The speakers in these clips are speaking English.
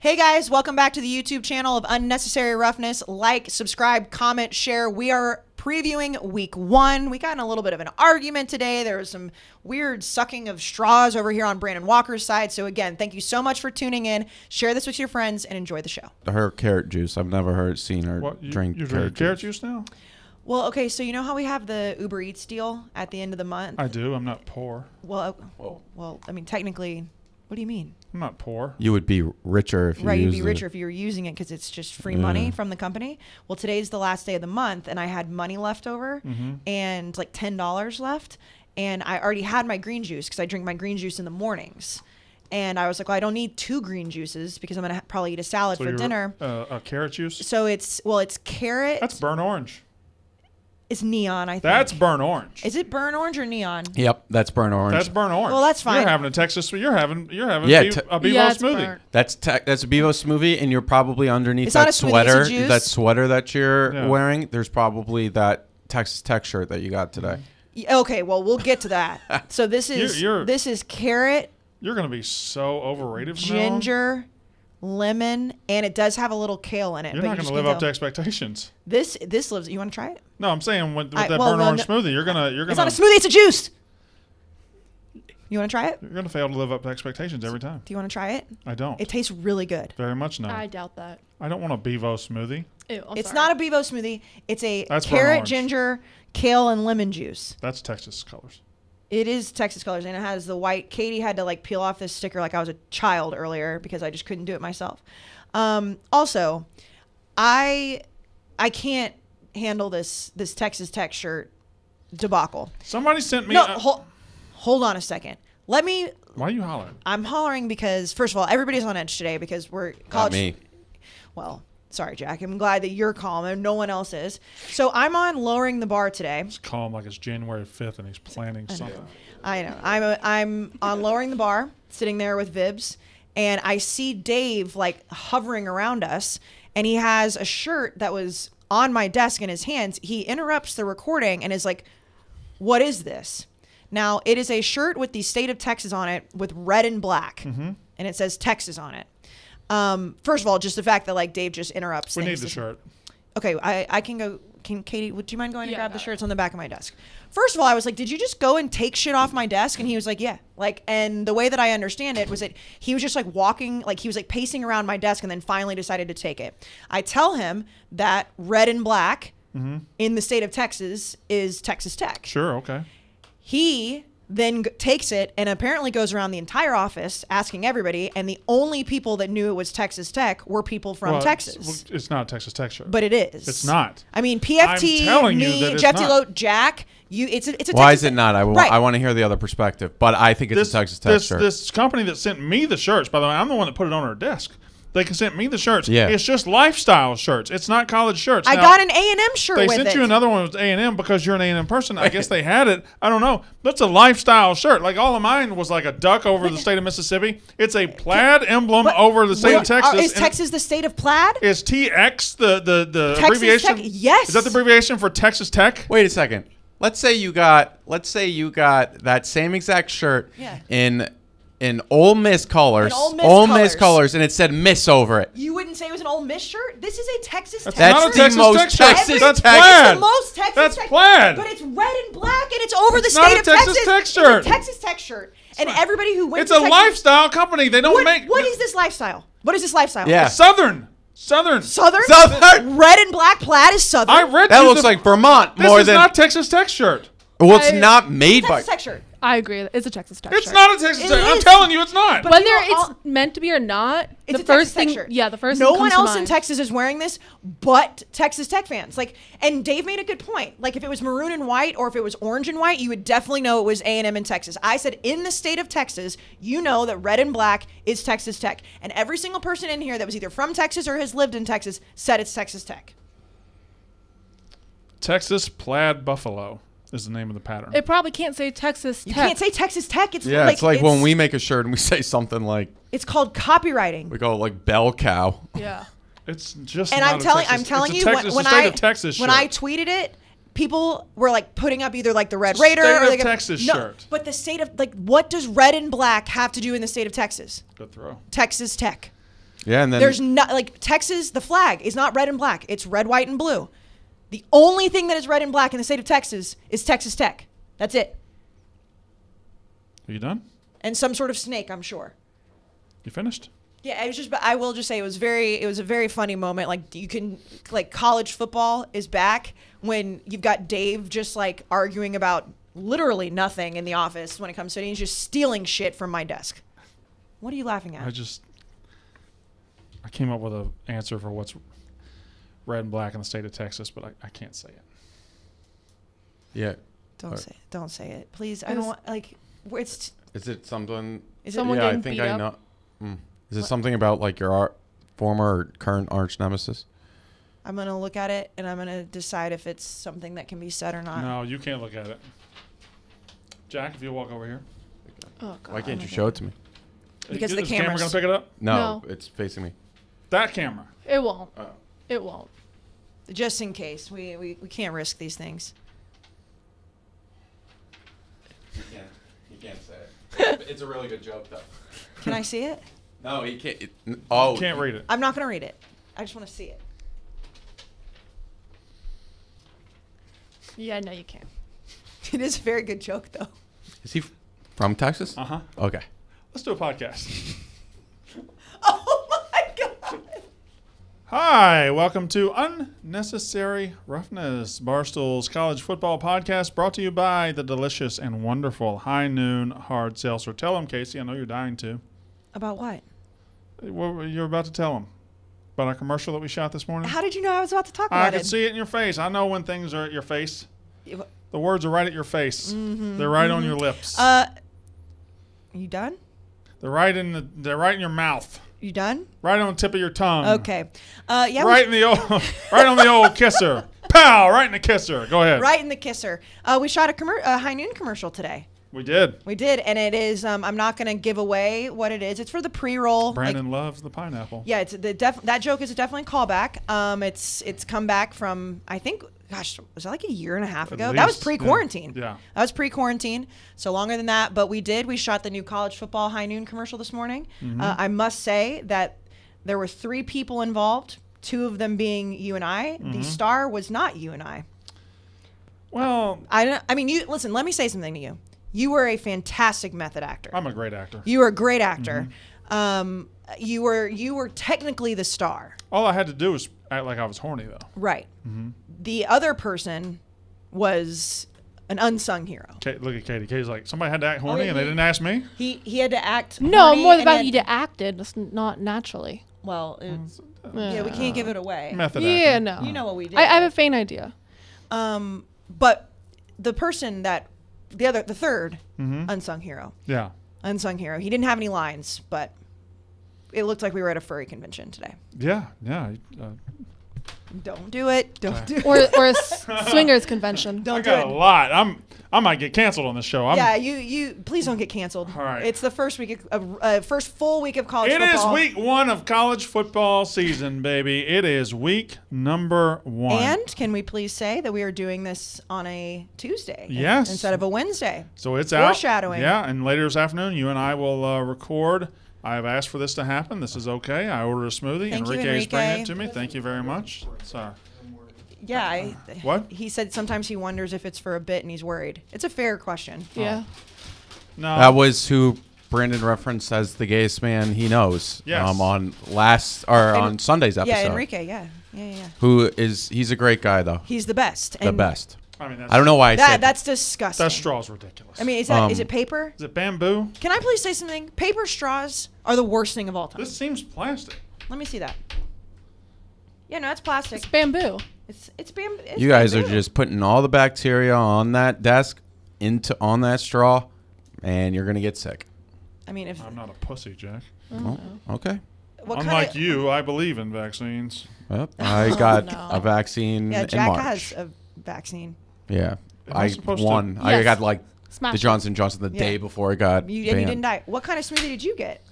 Hey guys, welcome back to the YouTube channel of Unnecessary Roughness. Like, subscribe, comment, share. We are previewing week 1. We got in a little bit of an argument today. There was some weird sucking of straws over here on Brandon Walker's side. So again, thank you so much for tuning in. Share this with your friends and enjoy the show. Her carrot juice. I've never seen her drink carrot juice now? Well, okay, so you know how we have the Uber Eats deal at the end of the month? I do. I'm not poor. Well, I mean, technically, what do you mean? I'm not poor. You would be richer if you Right, you'd used be richer if you were using it because it's just free money from the company. Well, today's the last day of the month, and I had money left over and like $10 left, and I already had my green juice because I drink my green juice in the mornings. And I was like, well, I don't need 2 green juices because I'm going to probably eat a salad for dinner. A carrot juice? So it's carrot. That's burnt orange. It's neon, I think. That's burnt orange. Is it burnt orange or neon? Yep, that's burnt orange. That's burnt orange. Well, that's fine. You're having a Texas. You're having a Bevo smoothie. That's a Bevo smoothie, and you're probably underneath It's not that a smoothie, sweater. it's a juice. That sweater that you're wearing. There's probably that Texas Tech shirt that you got today. Okay, well, we'll get to that. So this is carrot. You're going to be so overrated from ginger, lemon, and it does have a little kale in it. You're not going to live up to expectations. This lives. You want to try it? No, I'm saying with that burnt orange smoothie, you're gonna. It's not a smoothie. It's a juice. You want to try it? You're gonna fail to live up to expectations every time. Do you want to try it? I don't. It tastes really good. Very much no. I doubt that. I don't want a Bevo smoothie. Ew, It's not a Bevo smoothie. It's a That's carrot, ginger, kale, and lemon juice. That's Texas colors. It is Texas colors, and it has the white. Katie had to like peel off this sticker like I was a child earlier because I just couldn't do it myself. Also, I can't handle this Texas Tech shirt debacle. Somebody sent me. No, hold on a second. Let me. Why are you hollering? I'm hollering because first of all, everybody's on edge today because we're college. Not me. Well, sorry, Jack. I'm glad that you're calm and no one else is. So I'm on lowering the bar today. It's calm like it's January 5th and he's planning something. I know. I'm on lowering the bar, sitting there with Vibs, and I see Dave like hovering around us, and he has a shirt that was on my desk in his hands. He interrupts the recording and is like, "What is this?" Now, it is a shirt with the state of Texas on it with red and black, and it says Texas on it. First of all, just the fact that like Dave just interrupts. We need the shirt. Okay, I can go. Katie, would you mind going to grab the shirts on the back of my desk? First of all, I was like, did you just go and take shit off my desk? And he was like, yeah. Like, and the way that I understand it was that he was just like walking, like he was like pacing around my desk and then finally decided to take it. I tell him that red and black in the state of Texas is Texas Tech. Sure, okay. He then takes it and apparently goes around the entire office asking everybody, and the only people that knew it was Texas Tech were people from Texas. It's not a Texas Tech shirt. But it is. It's not. I mean, PFT, me, Jeff Deloach, Jack, it's a Texas Why is it Tech. not? I want to hear the other perspective, but I think it's a Texas Tech shirt. This company that sent me the shirts, by the way, I'm the one that put it on her desk. They sent me the shirts. Yeah. It's just lifestyle shirts. It's not college shirts. I got an A&M shirt with it. They sent you another one with A&M because you're an A&M person. I guess they had it. I don't know. That's a lifestyle shirt. Like all of mine was like a duck over the state of Mississippi. It's a plaid emblem over the state of Texas. Is Texas the state of plaid? Is TX the Texas abbreviation? Tech, yes. Is that the abbreviation for Texas Tech? Wait a second. Let's say you got that same exact shirt in Ole Miss colors. Ole Miss colors, and it said Miss over it. You wouldn't say it was an Ole Miss shirt? This is a Texas Tech shirt. Not a Texas Tech shirt. That's It's plaid. the most Texas That's Tech. plaid. But it's red and black, and it's over the It's state not a of Texas Texas. Tech shirt. It's a Texas Tech shirt. And everybody who went It's to a Texas, lifestyle company. They don't make. What is this lifestyle? What is this lifestyle? Yeah. Southern. Southern? Southern. Red and black plaid is Southern. I read That looks like Vermont more than. This is not Texas Tech shirt. Well, it's not made by. Texas Tech shirt. I agree. It's a Texas Tech It's shirt. not a Texas Tech. I'm is. telling you, it's not. But Whether you know, it's meant to be or not, it's the a first Texas Tech thing, shirt. yeah, the first no thing one comes to else in mind. Texas is wearing this but Texas Tech fans. Like, and Dave made a good point. Like, if it was maroon and white or if it was orange and white, you would definitely know it was A&M in Texas. I said, in the state of Texas, you know that red and black is Texas Tech, and every single person in here that was either from Texas or has lived in Texas said it's Texas Tech. Texas plaid buffalo is the name of the pattern. It probably can't say Texas Tech. You can't say Texas Tech. It's Yeah, like, it's like when we make a shirt and we say something like. It's called copywriting. We call it like bell cow. Yeah. It's just. And not I'm telling it's you, when I tweeted it, people were like putting up either like the Red Raider State or of like Texas shirt. But the state of, like, what does red and black have to do in the state of Texas? Good throw. Texas Tech. Yeah, and then there's not like Texas. The flag is not red and black. It's red, white, and blue. The only thing that is red and black in the state of Texas is Texas Tech. That's it. Are you done? And some sort of snake, I'm sure. You finished? Yeah, it was just. But I will just say it was a very funny moment. Like you can, like college football is back when you've got Dave just like arguing about literally nothing in the office when it comes to it. He's just stealing shit from my desk. What are you laughing at? I came up with an answer for what's red and black in the state of Texas, but I can't say it. Yeah. Don't say it, please. I don't want like. It's. Is it something? Is Someone it? Yeah, I getting think beat I up? know. Is it something about like your former or current arch nemesis? I'm gonna look at it and I'm gonna decide if it's something that can be said or not. No, you can't look at it. Jack, if you walk over here. Oh, God. Why can't you show it to me? Because Is the the camera camera's- going to pick it up? No, No. it's facing me. That camera. It won't. Oh. It won't. Just in case, we can't risk these things. You can't say it. It's a really good joke, though. Can I see it? No, he can't. You can't read it. I'm not gonna read it. I just want to see it. Yeah, no, you can't. It is a very good joke, though. Is he from Texas? Uh-huh. Okay. Let's do a podcast. Oh my God! Hi, welcome to Unnecessary Roughness, Barstool's college football podcast, brought to you by the delicious and wonderful High Noon Hard Seltzer. Tell them, Kayce, I know you're dying to. About what? What you're about to tell them about our commercial that we shot this morning? How did you know I was about to talk I about can it? see it in your face. I know when things are at your face. Yeah, but- The words are right at your face. They're right on your lips. You done? They're right in your mouth. You done? Right on the tip of your tongue. Okay. Yeah. Right in the old, right on the old kisser. Pow! Right in the kisser. Go ahead. Right in the kisser. We shot a High Noon commercial today. We did. We did, and it is. I'm not going to give away what it is. It's for the pre-roll. Brandon loves the pineapple. Yeah, it's that joke is definitely a callback. It's come back from, I think, gosh, was that like a year and a half ago? That was least, pre-quarantine. yeah. That was pre-quarantine. So longer than that, but we shot the new college football High Noon commercial this morning. I must say that there were 3 people involved, 2 of them being you and I. The star was not you and I. Well, I mean, you listen. Let me say something to you. You were a fantastic method actor. I'm a great actor. You were a great actor. You were technically the star. All I had to do was act like I was horny, though. Right. The other person was an unsung hero. Look at Katie. Katie's like, somebody had to act horny, yeah, and they didn't ask me. He had to act. No, horny more and about then- you to act it, just not naturally. Well, yeah, we can't give it away. Method Yeah, actor. no. You know what we did. I have a faint idea. But the person that the third unsung hero. Yeah. Unsung hero. He didn't have any lines, but it looked like we were at a furry convention today. Yeah. Yeah. Don't do it. Don't do it. Or a swingers convention. I Don't do got a it. lot. I might get canceled on this show. Yeah, you please don't get canceled. All right. It's the first first full week of college It is football. week 1 of college football season, baby. It is week number 1. And can we please say that we are doing this on a Tuesday Yes. instead of a Wednesday? So it's out. Foreshadowing. Yeah, and later this afternoon, you and I will record. I have asked for this to happen. This is okay. I ordered a smoothie. Thank you, Enrique is bringing Enrique. it to me. Thank you very much. Sorry. Yeah. What? He said sometimes he wonders if it's for a bit and he's worried. It's a fair question. Yeah. No. That was who Brandon referenced as the gayest man he knows. Yes. On Sunday's episode. Yeah, Enrique. Yeah. He's a great guy though. He's the best. The best. I mean, I don't know why I said That's disgusting. That straw's ridiculous. I mean, is it paper? Is it bamboo? Can I please say something? Paper straws are the worst thing of all time. This seems plastic. Let me see that. Yeah, no, that's plastic. It's bamboo. It's bamboo. You guys are just putting all the bacteria on that desk on that straw, and you're gonna get sick. I mean, if I'm not a pussy, Jack. Oh, okay. what Unlike kinda, you, I believe in vaccines. Well, I got no. a vaccine Yeah, in Jack March. has a vaccine. Yeah, Am I I supposed to- won. I Yes. got like Smash the it. Johnson & Johnson the Yeah. day before it got And you banned. didn't die. What kind of smoothie did you get?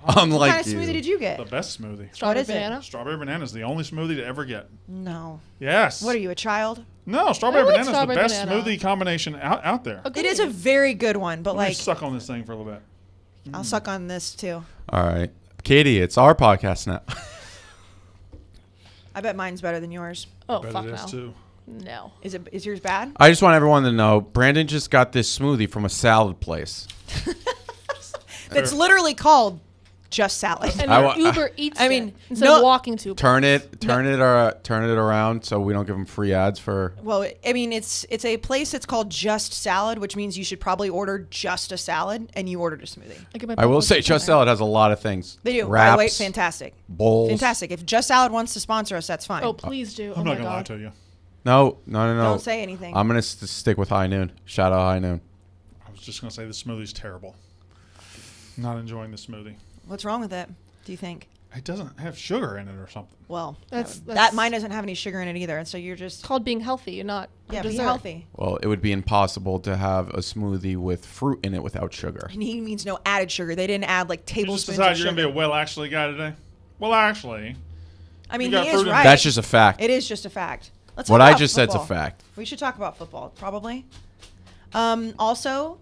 Unlike What kind of smoothie did you get? The best smoothie. Strawberry is it? banana. Strawberry banana is the only smoothie to ever get. No. Yes. What are you, a child? No, strawberry I like banana is the strawberry best banana. smoothie combination out there. It is a very good one, but Let me like suck on this thing for a little bit. I'll suck on this too. All right. Katie, it's our podcast now. I bet mine's better than yours. Oh, Bet fuck it is no. too. No. Is yours bad? I just want everyone to know Brandon just got this smoothie from a salad place. It's literally called just salad. And Uber Eats I mean, instead no- of walking to. Turn it around so we don't give them free ads for. Well, I mean, it's a place that's called Just Salad, which means you should probably order just a salad, and you ordered a smoothie. I will say, Just Salad has a lot of things. They do. Wraps, By the way, fantastic. bowls. Fantastic. If Just Salad wants to sponsor us, that's fine. Oh, please do. I'm oh not my gonna lie God. to you. No. Don't say anything. I'm gonna stick with High Noon. Shout out High Noon. I was just gonna say the smoothie's terrible. Not enjoying the smoothie. What's wrong with it, do you think? It doesn't have sugar in it or something. Well, That's that mine doesn't have any sugar in it either, and so you're just It's called being healthy. You're not. be dessert. healthy. Well, it would be impossible to have a smoothie with fruit in it without sugar. And he means no added sugar. They didn't add like You just tablespoons decided of you're sugar. gonna be a well actually guy today. Well, actually, I mean, You got he is fruit in it. right. That's just a fact. It is just a fact. Let's What talk I about just said's a football. fact. We should talk about football, probably. Also,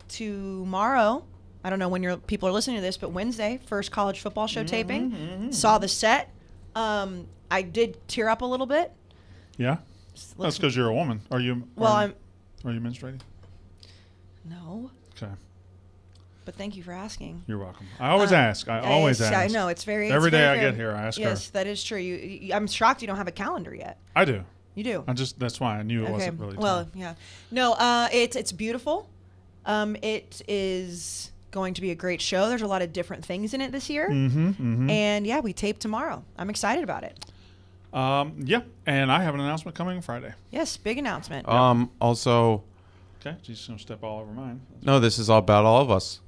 tomorrow, I don't know when people are listening to this, but Wednesday, first college football show taping. Saw the set. I did tear up a little bit. yeah. That's because you're a woman. Are you? Well, are I'm. you menstruating? No, Okay. but thank you for asking. You're welcome. I always ask. I always yes, ask. I know it's very. Every it's day very I fair. get here, I ask her. Yes, that is true. I'm shocked you don't have a calendar yet. I do. You do. That's why I knew it wasn't really. Well, time. yeah. No, it's beautiful. It is going to be a great show. There's a lot of different things in it this year. And yeah, we tape tomorrow. I'm excited about it. Yeah, and I have an announcement coming Friday. Yes, big announcement. Also, Okay, she's just gonna step all over mine. no, this is all about all of us.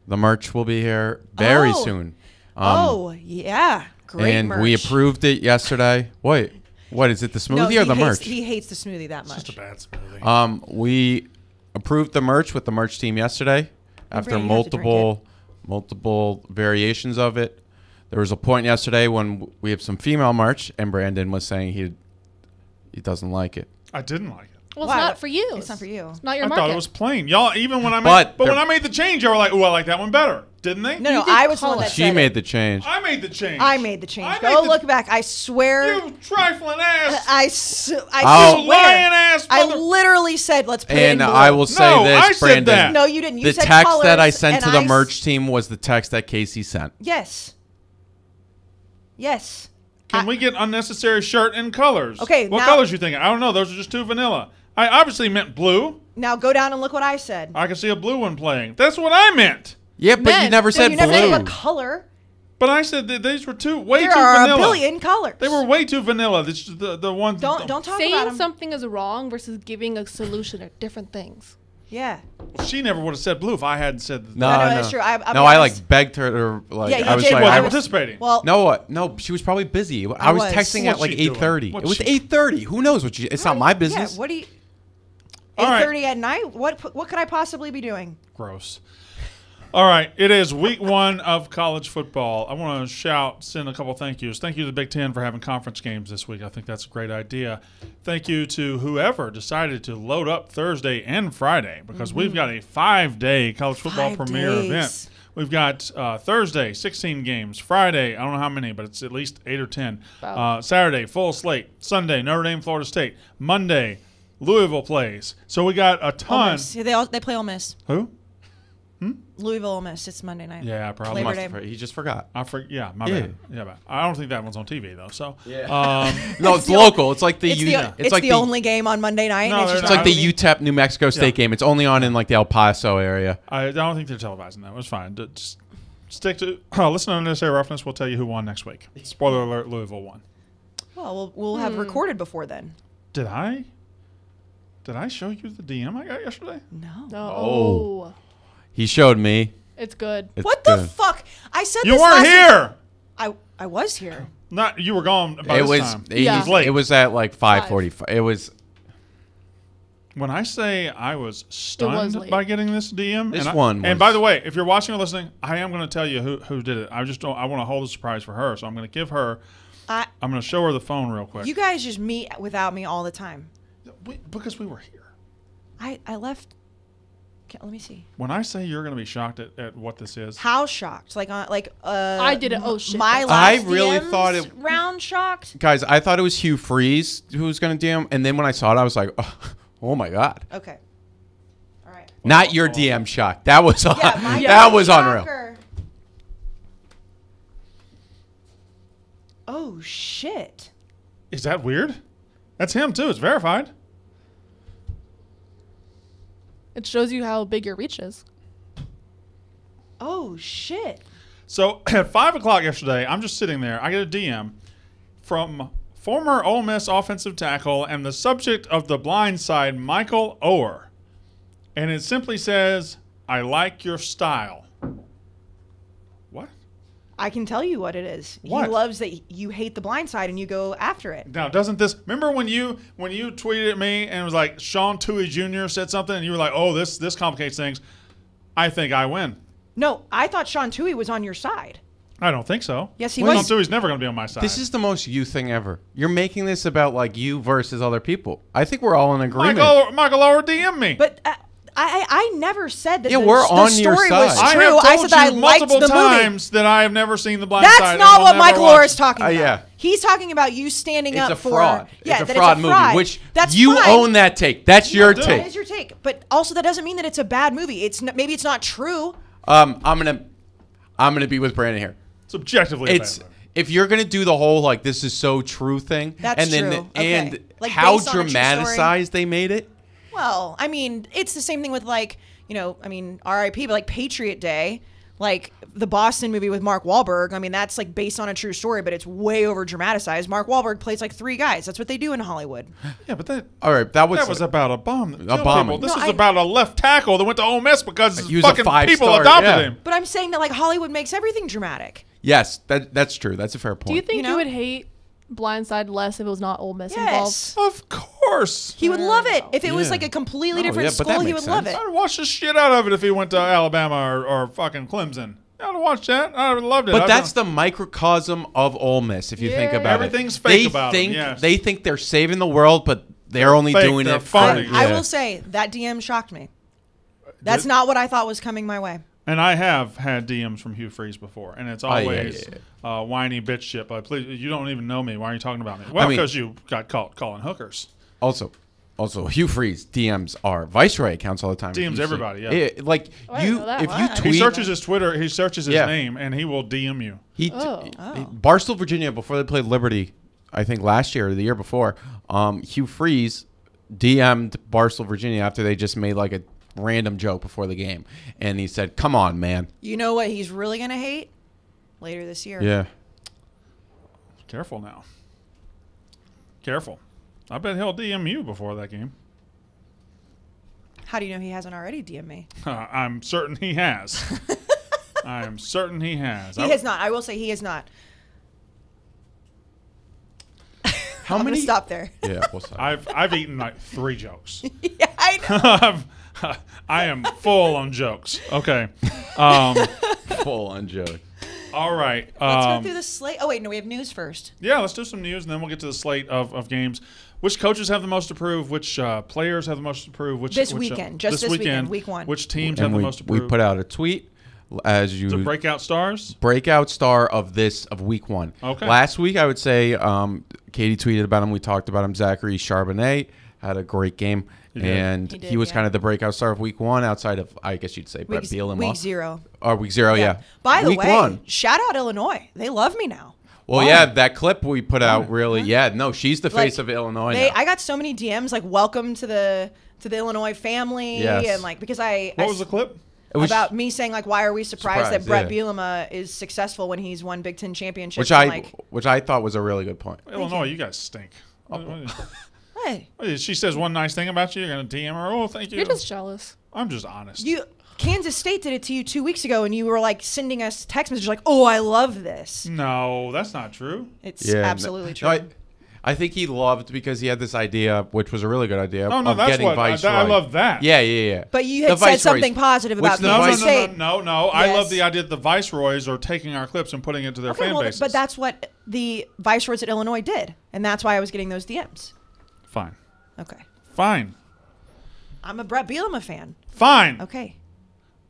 The merch will be here very Oh. soon. Oh, yeah. Great and merch. we approved it yesterday. Wait, what is it? The No, smoothie or the he hates, merch? He hates the smoothie that It's much. just a bad smoothie. We approved the merch with the merch team yesterday after Brandon, you have to drink multiple variations of it. There was a point yesterday when we have some female merch, and Brandon was saying he doesn't like it. I didn't like it. Well, Why? it's not for you. It's not for you. It's not your I market. thought it was plain. Y'all, even when I made, But when I made the change, y'all were like, "Oh, I like that one better," didn't they? No, You did I was the call one that it. She said made it. the change. I made the change. I made the change. I Go made the- look back. I swear. You trifling ass. I Oh. You swear. lying ass I mother. literally said, let's put it in And blue. I will say No, this, I said Brandon. that. No, you didn't. You The said text that I colors, sent and to the I merch team was the text that Kayce sent. Yes. Yes. Can we get unnecessary shirt in colors? Okay, What now- colors you thinking? I don't know. Those are just too vanilla. I obviously meant blue. Now go down and look what I said. I can see a blue one playing. That's what I meant. Yeah, but you Men. never No, said you never blue. said what color. But I said that these were way There too are vanilla. a billion colors. They were way too vanilla. This is the ones. Don't talk about Saying them. something is wrong versus giving a solution are different things. Yeah. She never would have said blue if I hadn't said that. No, I know, no. that's true. I'll be no, I honest. like begged her to like. Yeah, you I was did. like, Wasn't I participating. Well, no, she was probably busy. I was was. texting What's at like she doing? 8:30. It What's was she- 8:30. Who knows what she? It's not my business. Yeah, what do you? All right. 8:30 at night. What could I possibly be doing? Gross. All right, it is week 1 of college football. I want to send a couple thank yous. Thank you to the Big Ten for having conference games this week. I think that's a great idea. Thank you to whoever decided to load up Thursday and Friday because we've got a 5-day college football 5 premiere days. event. We've got Thursday, 16 games. Friday, I don't know how many, but it's at least 8 or 10. Wow. Saturday, full slate. Sunday, Notre Dame, Florida State. Monday, Louisville plays. So we got a Ole ton. Miss. Yeah, they play Ole Miss. Who? Louisville, Ole Miss. It's Monday night. Yeah, probably. Labor Must Day. have- he just forgot. Yeah, my Yeah. bad. Yeah, but I don't think that one's on TV though. So No, it's the local. It's like the It's, it's like the only game on Monday night. No, and they're just It's like on the TV. UTEP New Mexico State Yeah. game. It's only on in like the El Paso area. I don't think they're televising that. It's fine. Just stick to listen to Unnecessary Roughness. We'll tell you who won next week. Spoiler alert: Louisville won. Well, we'll have recorded before then. Did I show you the DM I got yesterday? No. No. Oh. He showed me. It's good. It's What the good. fuck? I said You this weren't last here. week. I was here. Not you were gone by It this was. time. It, Yeah. was late. it was at like 5:45. It was. When I say I was stunned late. by getting this DM, This and one and was- by the way, if you're watching or listening, I am going to tell you who did it. I just don't. I want to hold a surprise for her, so I'm going to give her. I, I'm going to show her the phone real quick. you guys just meet without me all the time. Because we were here. I left Let me see. When I say you're going to be shocked at what this is. How shocked? I did it. Oh shit. My last I really DMs thought it round shocked. Guys, I thought it was Hugh Freeze who was going to DM, and then when I saw it, I was like, oh my god. Okay. All right. Not your DM shock. That was My that was shocker. unreal. Oh shit. Is that weird? That's him too. It's verified. It shows you how big your reach is. Oh shit. So at 5 o'clock yesterday, I'm just sitting there. I get a DM from former Ole Miss offensive tackle and the subject of The Blind Side, Michael Oher. And it simply says, I like your style. What? I can tell you what it is. What? He loves that you hate The Blind Side and you go after it. Now, doesn't this... Remember when you tweeted at me and it was like Sean Toohey Jr. said something and you were like, oh, this complicates things. I think I win. No, I thought Sean Toohey was on your side. I don't think so. Yes, he Sean was. Toohey's never going to be on my side. This is the most you thing ever. You're making this about like you versus other people. I think we're all in agreement. Michael Oher DM me. But I never said that Yeah, the we're on story your was side. true. I have I told said that I you liked multiple the movie. times that I have never seen The Blind Side. That's and not will what never Michael watch Oher it. is talking about. Yeah. He's talking about you standing It's up a for fraud. Yeah, it's a that fraud it's a fraud. movie, which that's you fine. own that take. That's your do. That take. is your take, but also that doesn't mean that it's a bad movie. Maybe it's not true. I'm gonna be with Brandon here. It's objectively a bad movie. If you're gonna do the whole like this is so true thing, That's and then true. Okay. and Like, how based on a true story. dramatized they made it. Well, I mean, it's the same thing with R.I.P. But like Patriot Day, like the Boston movie with Mark Wahlberg. I mean, that's like based on a true story, but it's way over dramatized. Mark Wahlberg plays like 3 guys. That's what they do in Hollywood. Yeah, but that was about a bomb. That killed bomb. people. This is about a left tackle that went to Ole Miss because He was a fucking people 5-star, adopted yeah. him. But I'm saying that like Hollywood makes everything dramatic. Yes, that's true. That's a fair point. Do you think You know? you would hate Blindside less if it was not Ole Miss Yes. involved? Of course. He would love it. If it was Yeah. like a completely No, different yeah, but that school, he makes would love sense. it. I'd watch the shit out of it if he went to Alabama or fucking Clemson. I'd watch that. I would have loved it. But that's the microcosm of Ole Miss, if you think Yeah. about Everything's it. fake They about think them, yes. they think they're saving the world, but they're only fake, doing they're it phony. for. I Yeah. will say that DM shocked me. That's not what I thought was coming my way. And I have had DMs from Hugh Freeze before, and it's yeah, always yeah. whiny bitch shit. But please, you don't even know me. Why are you talking about me? Well, I mean- because you got caught calling hookers. Also, Hugh Freeze DMs our Viceroy accounts all the time. DMs If you everybody, see- yeah. like Oh, I didn't know that. if Wow. you tweet, He searches his Twitter. He searches his Yeah. name, and he will DM you. Barstool, Virginia, before they played Liberty, I think last year or the year before, Hugh Freeze DM'd Barstool, Virginia after they just made like a random joke before the game, and he said, "Come on, man." You know what he's really gonna hate later this year? Yeah. Careful now. Careful. I bet he'll DM you before that game. How do you know he hasn't already DM'd me? I'm certain he has. I am certain he has. He has not. I will say he has not. How I'm many? gonna stop there. Yeah. We'll stop. I've eaten like 3 jokes. Yeah, I know. I am full on jokes. Okay. Full on joke. All right. Let's go through the slate. Oh wait, no, we have news first. Yeah, let's do some news, and then we'll get to the slate of games. Which coaches have the most to prove? Which players have the most to prove? This weekend, just this weekend, week 1. Which teams have And the we, most to prove? we put out a tweet as you the breakout stars. breakout star of week 1. Okay. Last week, I would say Katie tweeted about him. We talked about him. Zachary Charbonnet had a great game, He did. and He he, did, was yeah. kind of the breakout star of week 1 outside of, I guess you'd say, Brett Bielema. Week 0. Or week 0, yeah. By the week way, 1. shout out Illinois. They love me now. Well, yeah, that clip we put out really, no, she's the face of Illinois now. I got so many DMs like welcome to the Illinois family, Yes. and like because What was the clip? It was- about me saying like why are we surprised that Brett yeah. Bielema is successful when he's won Big Ten championships? which I thought was a really good point. Illinois, you guys stink. Hey, She says one nice thing about you, you're going to DM her. Oh, thank you. You're just jealous. I'm just honest. Kansas State did it to you 2 weeks ago, and you were like sending us text messages like, "Oh, I love this." No, that's not true. It's absolutely true. No, I think he loved because he had this idea, which was a really good idea, Oh, no, of that's getting what Viceroy. I love that. Yeah. But you The had said Viceroys. something positive about Which the Kansas Vice- State. No. I Yes. love the idea that the Viceroys are taking our clips and putting it to their fan bases. But that's what the Viceroys at Illinois did, and that's why I was getting those DMs. Fine. Okay. Fine. I'm a Brett Bielema fan. Fine. Okay.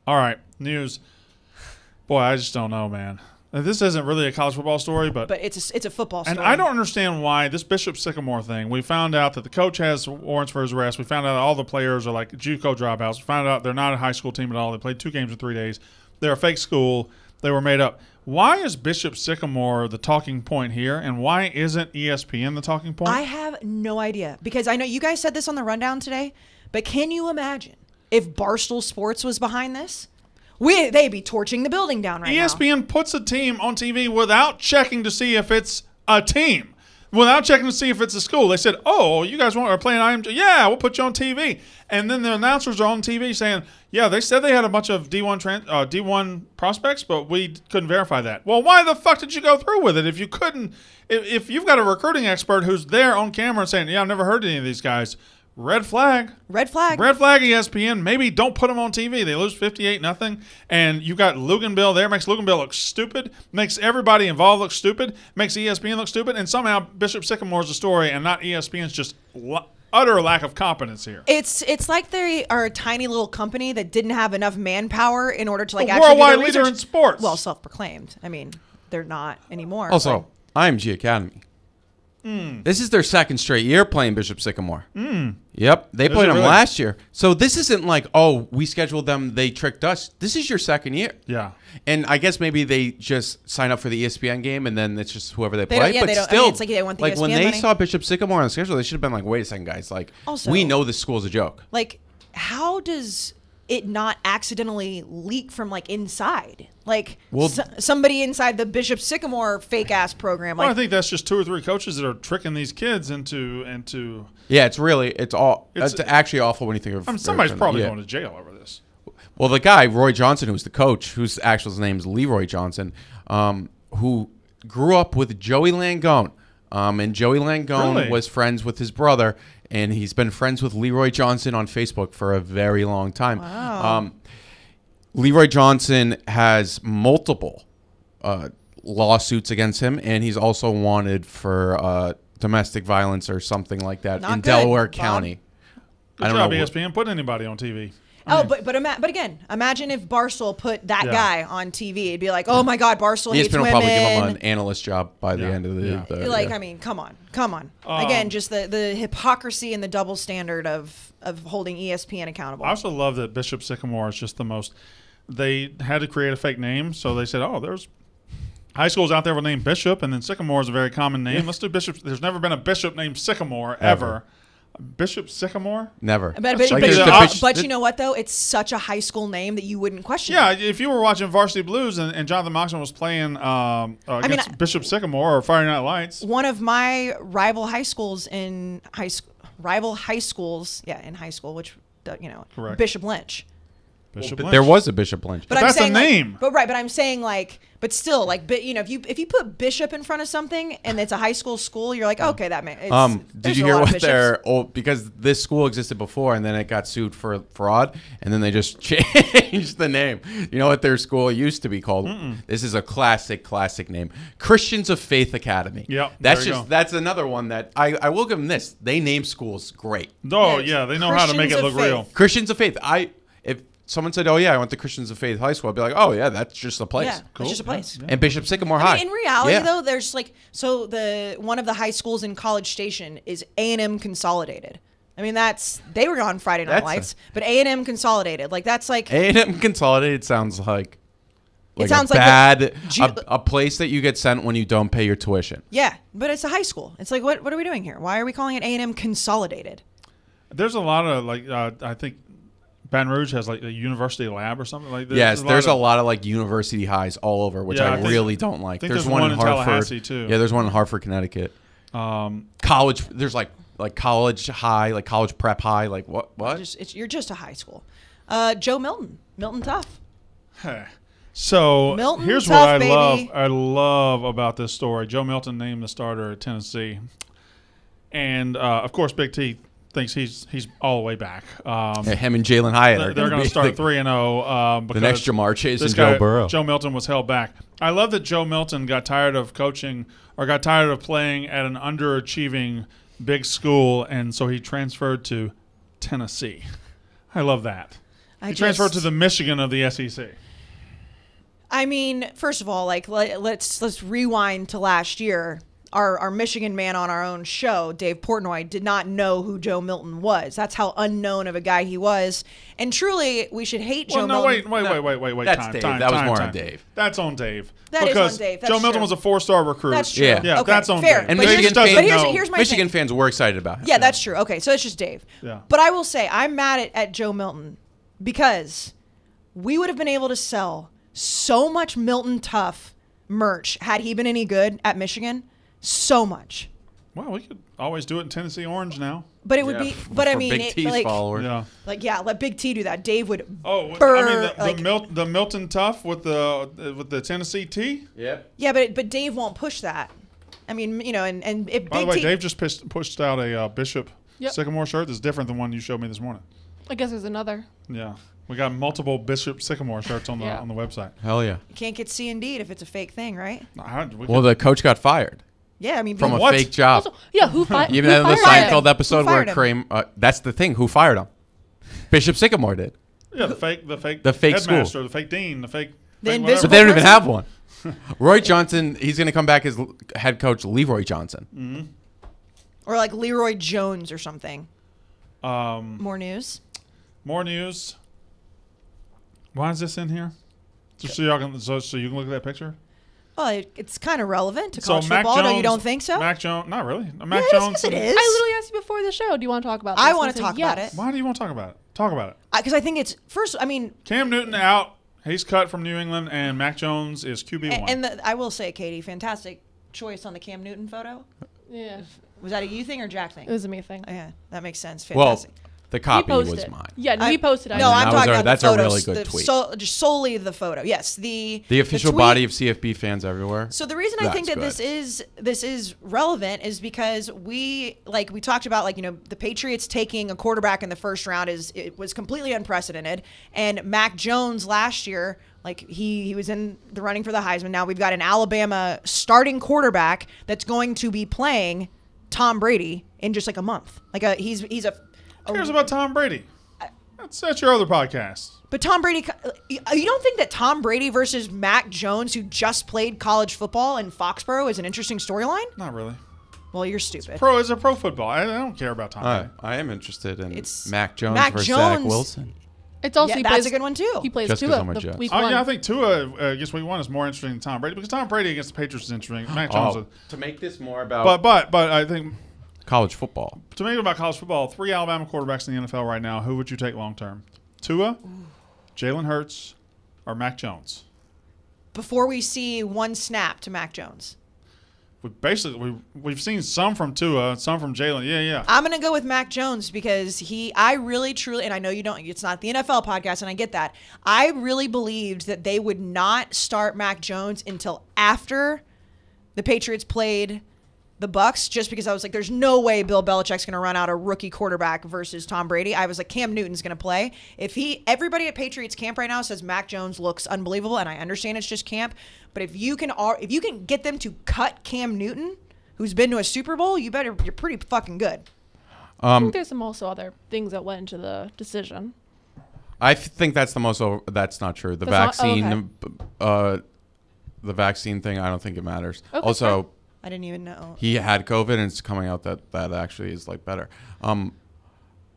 All right. News. Boy, I just don't know, man. This isn't really a college football story, but it's a football story. and I don't understand why this Bishop Sycamore thing. We found out that the coach has warrants for his arrest. We found out all the players are like JUCO dropouts. We found out they're not a high school team at all. They played 2 games in 3 days. They're a fake school. They were made up. Why is Bishop Sycamore the talking point here, and why isn't ESPN the talking point? I have no idea, because I know you guys said this on the rundown today, but can you imagine if Barstool Sports was behind this? They'd be torching the building down right now. ESPN puts a team on TV without checking to see if it's a team, without checking to see if it's a school. They said, "Oh, you guys are playing IMG? Yeah, we'll put you on TV." And then the announcers are on TV saying, "Yeah, they said they had a bunch of D1 prospects, but we couldn't verify that." Well, why the fuck did you go through with it if you couldn't? If you've got a recruiting expert who's there on camera saying, "Yeah, I've never heard of any of these guys." Red flag. Red flag. Red flag, ESPN. Maybe don't put them on TV. They lose 58-0. And you got Luganville there. Makes Luganville look stupid. Makes everybody involved look stupid. Makes ESPN look stupid. And somehow Bishop Sycamore's the story and not ESPN's just utter lack of competence here. It's like they are a tiny little company that didn't have enough manpower in order to A actually worldwide do the leader research. in sports. Well, self-proclaimed. I mean, they're not anymore. Also, IMG Academy. This is their second straight year playing Bishop Sycamore. Yep. They played them really? last year. So this isn't like, oh, we scheduled them, they tricked us. This is your second year. Yeah. And I guess maybe they just sign up for the ESPN game and then it's just whoever they They play. don't- yeah, but they don't- I still, mean, it's like they want the like when ESPN they money. saw Bishop Sycamore on the schedule, they should have been like, wait a second, guys. Like, Also- we know this school's a joke. like, how does it not accidentally leak from like inside? Like Well- somebody inside the Bishop Sycamore fake ass program. Well, Like, I think that's just 2 or 3 coaches that are tricking these kids into Yeah, it's actually awful when you think of I mean, somebody's probably yeah. going to jail over this. Well, the guy, Roy Johnson, who's the coach, whose actual name is Leroy Johnson, who grew up with Joey Langone. And Joey Langone Really? was friends with his brother, and he's been friends with Leroy Johnson on Facebook for a very long time. Wow. Leroy Johnson has multiple lawsuits against him, and he's also wanted for domestic violence or something like that Not in good, Delaware Bob. County. Good I don't job, know. ESPN. Put anybody on TV. but again, imagine if Barstool put that Yeah. guy on TV. It'd be like, oh my God, Barstool hates ESPN will women. probably give him an analyst job by the Yeah. end of the Like, yeah. I mean, come on. Again, just the hypocrisy and the double standard of holding ESPN accountable. I also love that Bishop Sycamore is just the most. They had to create a fake name, so they said, "Oh, there's high schools out there with the name Bishop, and then Sycamore is a very common name. Let's do Bishop." There's never been a bishop named Sycamore ever. Bishop Sycamore? Never. But Like there's the you know what though? It's such a high school name that you wouldn't question. Yeah, it. if you were watching Varsity Blues and Jonathan Moxon was playing against Bishop Sycamore or Friday Night Lights. One of my rival high schools, in high school, which Correct. Bishop Lynch. Bishop But Lynch. there was a Bishop Lynch. But that's a saying, like- name. but I'm saying but still, if you put Bishop in front of something and it's a high school, you're like, okay, that makes. Did you hear what their old, because this school existed before and then it got sued for fraud and then they just changed the name. You know what their school used to be called? This is a classic name. Christians of Faith Academy. Yep, That's there you go. that's another one that I will give them this. They name schools great. Oh, Yes. yeah, they know how to make it Christians look of real. Faith. Christians of Faith. If someone said, "Oh yeah, I went to Christians of Faith High School," I'd be like, "Oh yeah, that's just a place." Yeah, Cool. it's just a place. Yeah. And Bishop Sycamore High. I mean, in reality, Yeah. though, there's one of the high schools in College Station is A&M Consolidated. I mean, they were on Friday Night That's Lights, but A&M Consolidated, that's like A&M Consolidated sounds like sounds a like bad Ju- a place that you get sent when you don't pay your tuition. yeah, but it's a high school. It's like what are we doing here? Why are we calling it A&M Consolidated? There's a lot of, I think Baton Rouge has, a university lab or something like that. Yes, there's a lot of university highs all over, which Yeah, I I think- really don't like. I think there's one in Hartford. Tallahassee, too. Yeah, there's one in Hartford, Connecticut. College. There's like college high, like college prep high. Like what? You're just a high school. Joe Milton Tough. So Milton, here's tough, what I baby. love about this story. Joe Milton named the starter at Tennessee, and of course, Big T thinks he's all the way back. Yeah, him and Jalen Hyatt are They're going to start 3-0 because the next Jamar Chase this and guy, Joe Burrow. Joe Milton was held back. I love that Joe Milton got tired of coaching or got tired of playing at an underachieving big school, and so he transferred to Tennessee. I love that. He transferred to the Michigan of the SEC. I mean, first of all, like let's rewind to last year. Our Michigan man on our own show, Dave Portnoy, did not know who Joe Milton was. That's how unknown of a guy he was. And truly, we should hate Joe Milton. Wait. That's Dave. That was more on Dave. That's on Dave. That is on Dave. That's Joe Milton was a 4-star recruit. That's true. Yeah, okay, that's on fair. Dave. And But Michigan here's my Michigan thing. fans were excited about him. Yeah, that's true. Okay, so it's just Dave. Yeah. But I will say, I'm mad at Joe Milton because we would have been able to sell so much Milton Tough merch had he been any good at Michigan. So much. Well, we could always do it in Tennessee Orange now. But it would be. But I mean, Big T's followers. Yeah. Let Big T do that. Dave would. The Milton Tough with the Tennessee T. Yep. Yeah, but Dave won't push that. I mean, and if By the Big way, T. Dave just pushed out a Bishop Sycamore shirt that's different than one you showed me this morning. I guess there's another. Yeah. We got multiple Bishop Sycamore shirts on the website. Hell yeah. You can't get C and D if it's a fake thing, right? Well, the coach got fired. Yeah, I mean, From a fake job. Also, who fired? Even in the Seinfeld episode where fired him? Kramer, that's the thing. Who fired him? Bishop Sycamore did. Yeah, the fake school. headmaster, the fake dean, the fake invisible But they don't even person? have one. Roy Johnson, he's going to come back as head coach Leroy Johnson. Mm-hmm. Or like Leroy Jones or something. More news. More news. Why is this in here? Just so y'all can, so you can look at that picture. Well, it's kind of relevant to So college Mac football. Jones, No, you don't think so? Mac Jones, not really. Yeah, Mac yes, Jones. yes, it is. I literally asked you before the show. Do you want to talk about this? I want to And I talk said about yes. it. Why do you want to talk about it? Talk about it. Because I think it's first. I mean, Cam Newton out. He's cut from New England, and Mac Jones is QB1. and I will say, Katie, fantastic choice on the Cam Newton photo. Yeah, Was that a you thing or Jack thing? it was a me thing. Oh, yeah, that makes sense. Well, Fantastic. the copy was Reposted. mine. Yeah, we posted. No, I'm that was talking our- about that's the a photos. really good tweet. Just solely the photo. Yes, the official tweet. body of CFB fans everywhere. So the reason I think that That's this is relevant is because we talked about the Patriots taking a quarterback in the first round it was completely unprecedented, and Mac Jones last year he was in the running for the Heisman. Now we've got an Alabama starting quarterback that's going to be playing Tom Brady in just a month. He's a Who cares about Tom Brady? That's your other podcast. But Tom Brady, you don't think that Tom Brady versus Mac Jones, who just played college football in Foxborough, is an interesting storyline? Not really. Well, you're stupid. It's a pro football. I don't care about Tom Brady. I am interested in It's Mac Jones Mac versus Jones. Zach Wilson. It's also Yeah, that's a good one, too. He plays Just 'cause Tua I'm a the Jets. week Oh, one. yeah, I think Tua against week one is more interesting than Tom Brady because Tom Brady against the Patriots is interesting. Mac Jones. To make this more about But I think college football. to make it about college football, 3 Alabama quarterbacks in the NFL right now. Who would you take long term? Tua, Jalen Hurts, or Mac Jones? Before we see one snap to Mac Jones. We've seen some from Tua, some from Jalen. Yeah. I'm going to go with Mac Jones because I really, truly, and I know you don't, it's not the NFL podcast, and I get that. I really believed that they would not start Mac Jones until after the Patriots played the Bucks, just because I was like, there's no way Bill Belichick's going to run out a rookie quarterback versus Tom Brady. I was like, Cam Newton's going to play. Everybody at Patriots camp right now says Mac Jones looks unbelievable, and I understand it's just camp, but if you can get them to cut Cam Newton, who's been to a Super Bowl, you're pretty fucking good. I think there's some also other things that went into the decision. I think that's that's not true. The That's vaccine, not- the vaccine thing, I don't think it matters. Okay, Also, fine. I didn't even know. he had COVID, and it's coming out that actually is better.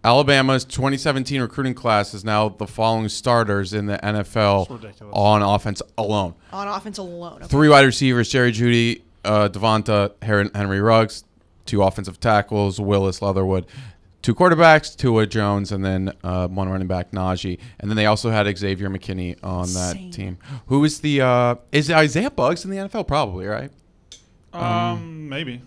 Alabama's 2017 recruiting class is now the following starters in the NFL ridiculous. on offense alone. On offense alone. Okay. 3 wide receivers: Jerry Jeudy, Devonta, Henry Ruggs. 2 offensive tackles: Willis, Leatherwood. 2 quarterbacks: Tua, Jones, and then 1 running back, Najee. And then they also had Xavier McKinney on that team. Who is is Isaiah Buggs in the NFL? Probably, right? Maybe.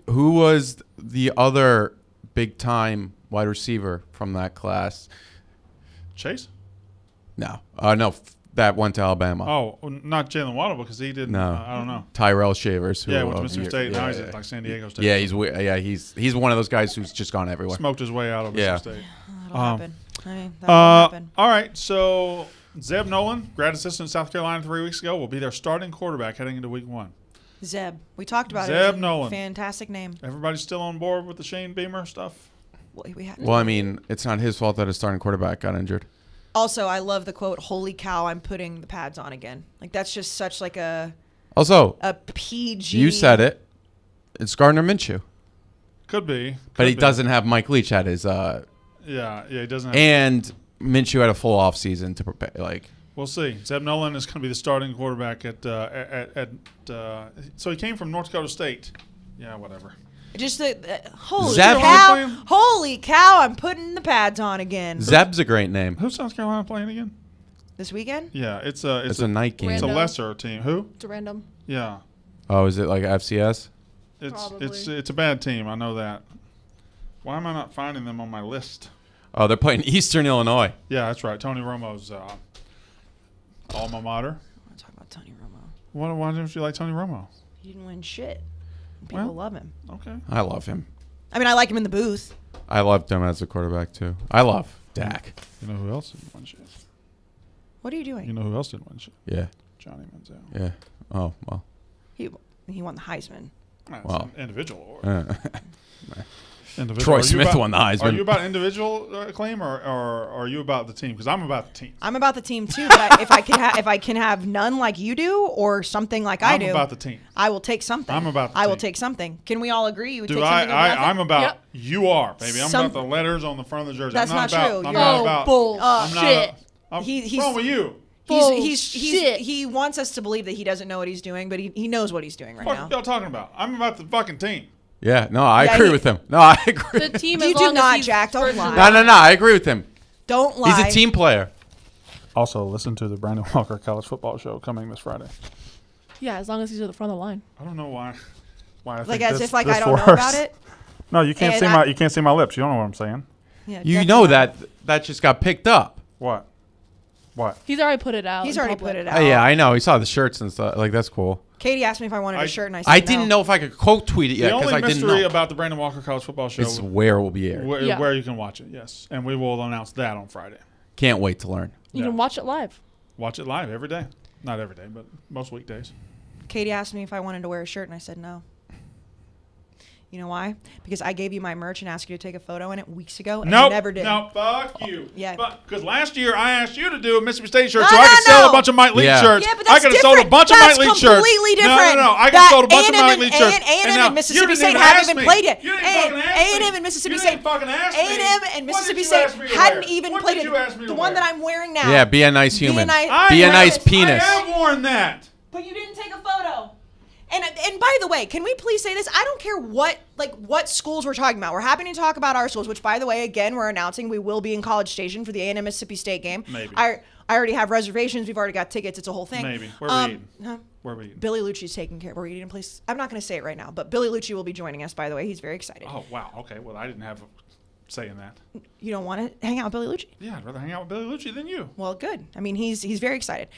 Who was the other big time wide receiver from that class? Chase? No, that went to Alabama. Oh, not Jalen Waddle because he didn't. No. I don't know. Tyrell Shavers. Who, Yeah, went to Mississippi State. Now he's yeah. at like San Diego State. Yeah, he's one of those guys who's just gone everywhere. Smoked his way out of Mississippi State. That'll happen. That'll happen. All right, so Zeb Noland, grad assistant in South Carolina 3 weeks ago, will be their starting quarterback heading into week 1. Zeb. We talked about it. Zeb Noland. Fantastic name. Everybody's still on board with the Shane Beamer stuff? We had. Well, I mean, it's not his fault that his starting quarterback got injured. Also, I love the quote, "Holy cow, I'm putting the pads on again." Like that's just such like a PG. You said it. It's Gardner Minshew. Could be. But he doesn't have Mike Leach at his Yeah, he doesn't have. and Minshew had a full off season to prepare. Like, we'll see. Zeb Noland is going to be the starting quarterback so he came from North Dakota State. Yeah, whatever. Just holy Zeb- cow! Holy cow! I'm putting the pads on again. Zeb's a great name. Who's South Carolina playing again? This weekend? Yeah, it's a night game. It's a Random. lesser team. Who? It's random. Yeah, Oh, is it like FCS? Probably. it's a bad team. I know that. Why am I not finding them on my list? Oh, they're playing Eastern Illinois. Yeah, that's right. Tony Romo's alma mater. I want to talk about Tony Romo. Why don't you like Tony Romo? He didn't win shit. People Well. love him. Okay. I love him. I mean, I like him in the booth. I loved him as a quarterback too. I love Dak. You know who else didn't win shit? What are you doing? You know who else didn't win shit? Yeah. Johnny Manziel. Yeah. Oh well. He won the Heisman. That's Wow. an individual award. Individual. Troy Are you Smith about- won the Heisman. Are you about individual acclaim or are you about the team? Because I'm about the team. I'm about the team too, but if I can have none like you do or something like I I'm do, about the team. I will take something. I'm about the I will team. take something. Can we all agree? You would Do take something over nothing? I'm about Yep. you are, baby. I'm Some- about the letters on the front of the jersey. That's I'm not about, true. I'm You're- not Oh, about bullshit. What's wrong with you? Bullshit. He wants us to believe that he doesn't know what he's doing, but he knows what he's doing right What now. y'all talking about? I'm about the fucking team. Yeah. No, I Yeah, agree he- with him. No, I agree. The team You as do long not, as he's Jack, don't first lie. and No, I agree with him. Don't lie. He's a team player. Also, listen to the Brandon Walker College Football Show coming this Friday. Yeah, as long as he's at the front of the line. I don't know why. I Like think as this, if like this I don't know works. about it. No, you can't And see I- you can't see my lips. You don't know what I'm saying. Yeah, You definitely know not. that just got picked up. What? What? He's already put it out. He's in already public. put it Oh, out. yeah, I know. He saw the shirts and stuff. Like, that's cool. Katie asked me if I wanted I- a shirt, and I said I didn't no. know if I could quote tweet it yet The because only I didn't mystery know. about the Brandon Walker College Football Show It's where it will be aired. Yeah. where you can watch it, yes. And we will announce that on Friday. Can't wait to learn. You Yeah. can watch it live. Watch it live every day. Not every day, but most weekdays. Katie asked me if I wanted to wear a shirt, and I said no. You know why? Because I gave you my merch and asked you to take a photo in it weeks ago, and you Nope. never did. No, fuck you. Yeah. Because last year I asked you to do a Mississippi State shirt No, so I no, could sell no. a bunch of Mike Leach Yeah. shirts. Yeah, but I that's could have different. sold a bunch That's of Mike Leach shirts. completely different. No. I could have That sold a bunch of A&M Mike Leach shirts. A&M now, and Mississippi you didn't State even haven't ask even me. played yet. You didn't fucking ask me. A&M and Mississippi You State. didn't fucking ask me. A&M and What Mississippi did you State ask me to hadn't wear? even What played did it. you ask me to The one wear? that I'm wearing now. Yeah, be a nice human. I Be a have- nice penis. I have worn that. But you didn't take a photo. And by the way, can we please say this? I don't care what schools we're talking about. We're happy to talk about our schools, which by the way, again, we're announcing we will be in College Station for the A&M Mississippi State game. Maybe. I already have reservations. We've already got tickets. It's a whole thing. Maybe. Where are we eating? Huh? Where are we eating? Billy Lucci's taking care. We're eating a place. I'm not going to say it right now, but Billy Lucci will be joining us. By the way, he's very excited. Oh, wow. Okay. Well, I didn't have a say in that. You don't want to hang out with Billy Lucci? Yeah, I'd rather hang out with Billy Lucci than you. Well, good. I mean, he's very excited.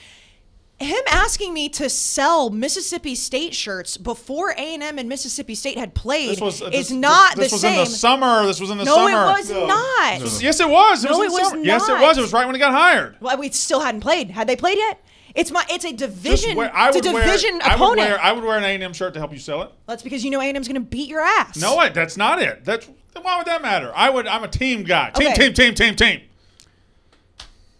Him asking me to sell Mississippi State shirts before A&M and Mississippi State had played is not the This was same. in the summer. This was in the No, summer. it was not. Yes, it was. No, in it the was summer. Yes, it not. was. It was right when he got hired. Well, we still hadn't played. Had they played yet? It's a division. I It's a would wear- division I would opponent. wear- I would wear an A&M shirt to help you sell it. That's because you know A&M's going to beat your ass. No, that's not it. Why would that matter? I'm a team guy. Okay. Team.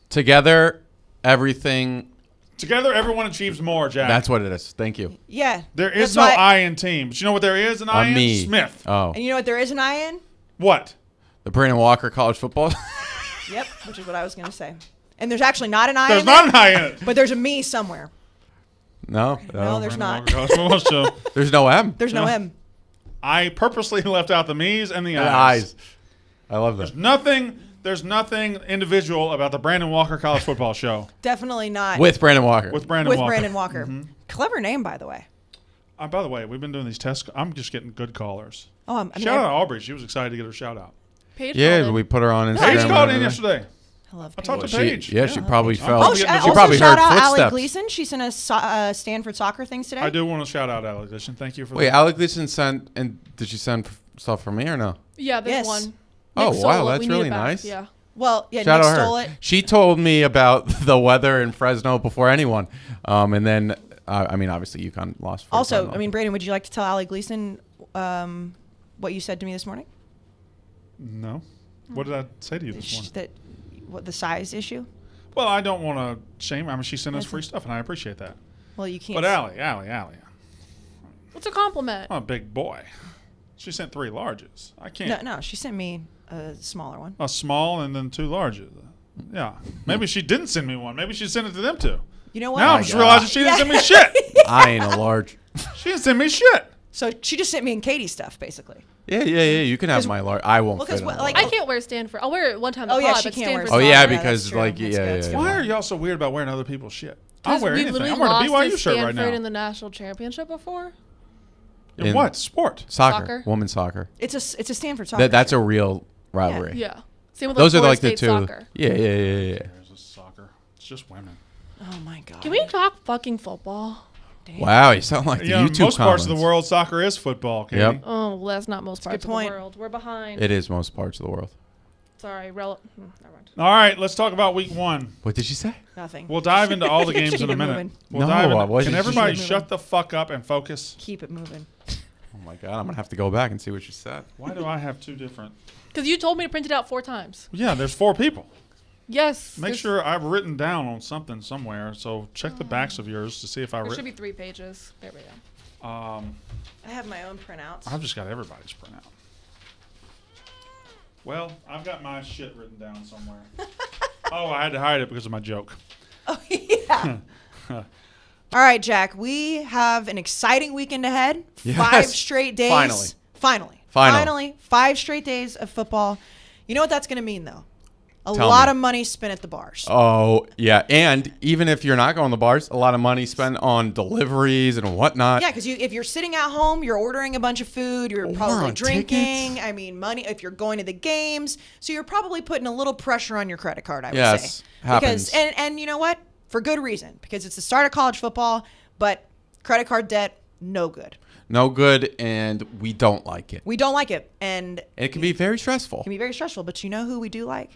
Together, everything. Together, everyone achieves more, Jack. That's what it is. Thank you. Yeah. There is That's no why- I in team. But you know what there is an I in? Me. Smith. Oh. And you know what there is an I in? What? The Brandon Walker College Football. Yep, which is what I was going to say. And there's actually not an I There's in not there, an I in it. but there's a me somewhere. No. No, there's not. There's no M. There's no M. I purposely left out the me's and the And I's. eyes. I love that. There's nothing individual about the Brandon Walker College Football Show Definitely not. With Brandon Walker. with Brandon With Walker. Brandon Walker. Clever name, by the way. By the way, we've been doing these tests. I'm just getting good callers. Oh, I mean, Shout out Aubrey. She was excited to get her shout out. Paige Yeah, called we in. put her on Instagram. Paige and called in everything. yesterday. I love I Paige. talked to She, Paige. yeah, she probably Paige. felt. Oh, She I also probably shout heard out Allie footsteps. Gleason. She sent us Stanford soccer things today. I do want to shout out Alex Gleason. Thank you for Wait, that. Alec Gleason sent, and did she send stuff for me or no? Yeah, there's Yes. one. Oh, Nick wow, stole it. that's We need really it back. nice. Yeah. Well, yeah, Shout Nick out her. stole it. She told me about the weather in Fresno before anyone, and then I mean, obviously UConn lost. Also, I mean, Brandon, would you like to tell Allie Gleason what you said to me this morning? No. What did I say to you this morning? What the size issue? Well, I don't want to shame. I mean, she sent us free stuff, and I appreciate that. Well, you can't. But Allie. What's a compliment? I'm a big boy. She sent 3 larges. I can't. No, she sent me a smaller one. A small and then 2 larges. Yeah. Maybe she didn't send me one. Maybe she sent it to them too. You know what? Now I'm just realizing she didn't send me shit. I ain't a large. She didn't send me shit. So she just sent me and Katie stuff, basically. Yeah. You can have my large. I won't fit in. like, I can't wear Stanford. I'll wear it one time. Oh, yeah, pod, she but can't wear Stanford's Oh Stanford. yeah, Yeah, because that's true. like That's good. It's good. Why are y'all so weird about wearing other people's shit? I'll Because wear we anything. literally I'm wearing a lost BYU to shirt right Stanford now. in the national championship before. In what sport? Soccer, women's soccer. It's a Stanford soccer. That's a real rivalry. Yeah. Same with Those are Florida like the State two. Soccer. Yeah. There's a soccer. It's just women. Oh my god. Can we talk fucking football? Damn. Wow, you sound like the YouTube most parts of the comments. world, soccer is football. Katie. Yep. Oh, well, that's not most parts good of point. the world. We're behind. It is most parts of the world. Sorry, never mind. All right, let's talk about week 1. What did you say? Nothing. We'll dive into all the games Keep in a it minute. moving. We'll No, dive I into, wasn't. can everybody Keep it shut the fuck up and focus? Keep it moving. Oh my god, I'm gonna have to go back and see what you said. Why do I have 2 different? Because you told me to print it out 4 times. Yeah, there's 4 people. Yes. Make sure I've written down on something somewhere. So check the backs of yours to see if I There should written. be 3 pages. There we go. I have my own printouts. I've just got everybody's printout. Well, I've got my shit written down somewhere. Oh, I had to hide it because of my joke. Oh yeah. All right, Jack. We have an exciting weekend ahead. Yes. 5 straight days. Finally. 5 straight days of football. You know what that's going to mean, though? A Tell lot me. of money spent at the bars. Oh yeah, and even if you're not going to the bars, a lot of money spent on deliveries and whatnot. Yeah, because if you're sitting at home, you're ordering a bunch of food, you're probably on drinking. tickets. I mean, money if you're going to the games. So you're probably putting a little pressure on your credit card, I would Yes, say. happens. Because and you know what? For good reason. Because it's the start of college football, but credit card debt, no good. No good, and we don't like it. We don't like it. And It can be very stressful. it can be very stressful, but you know who we do like?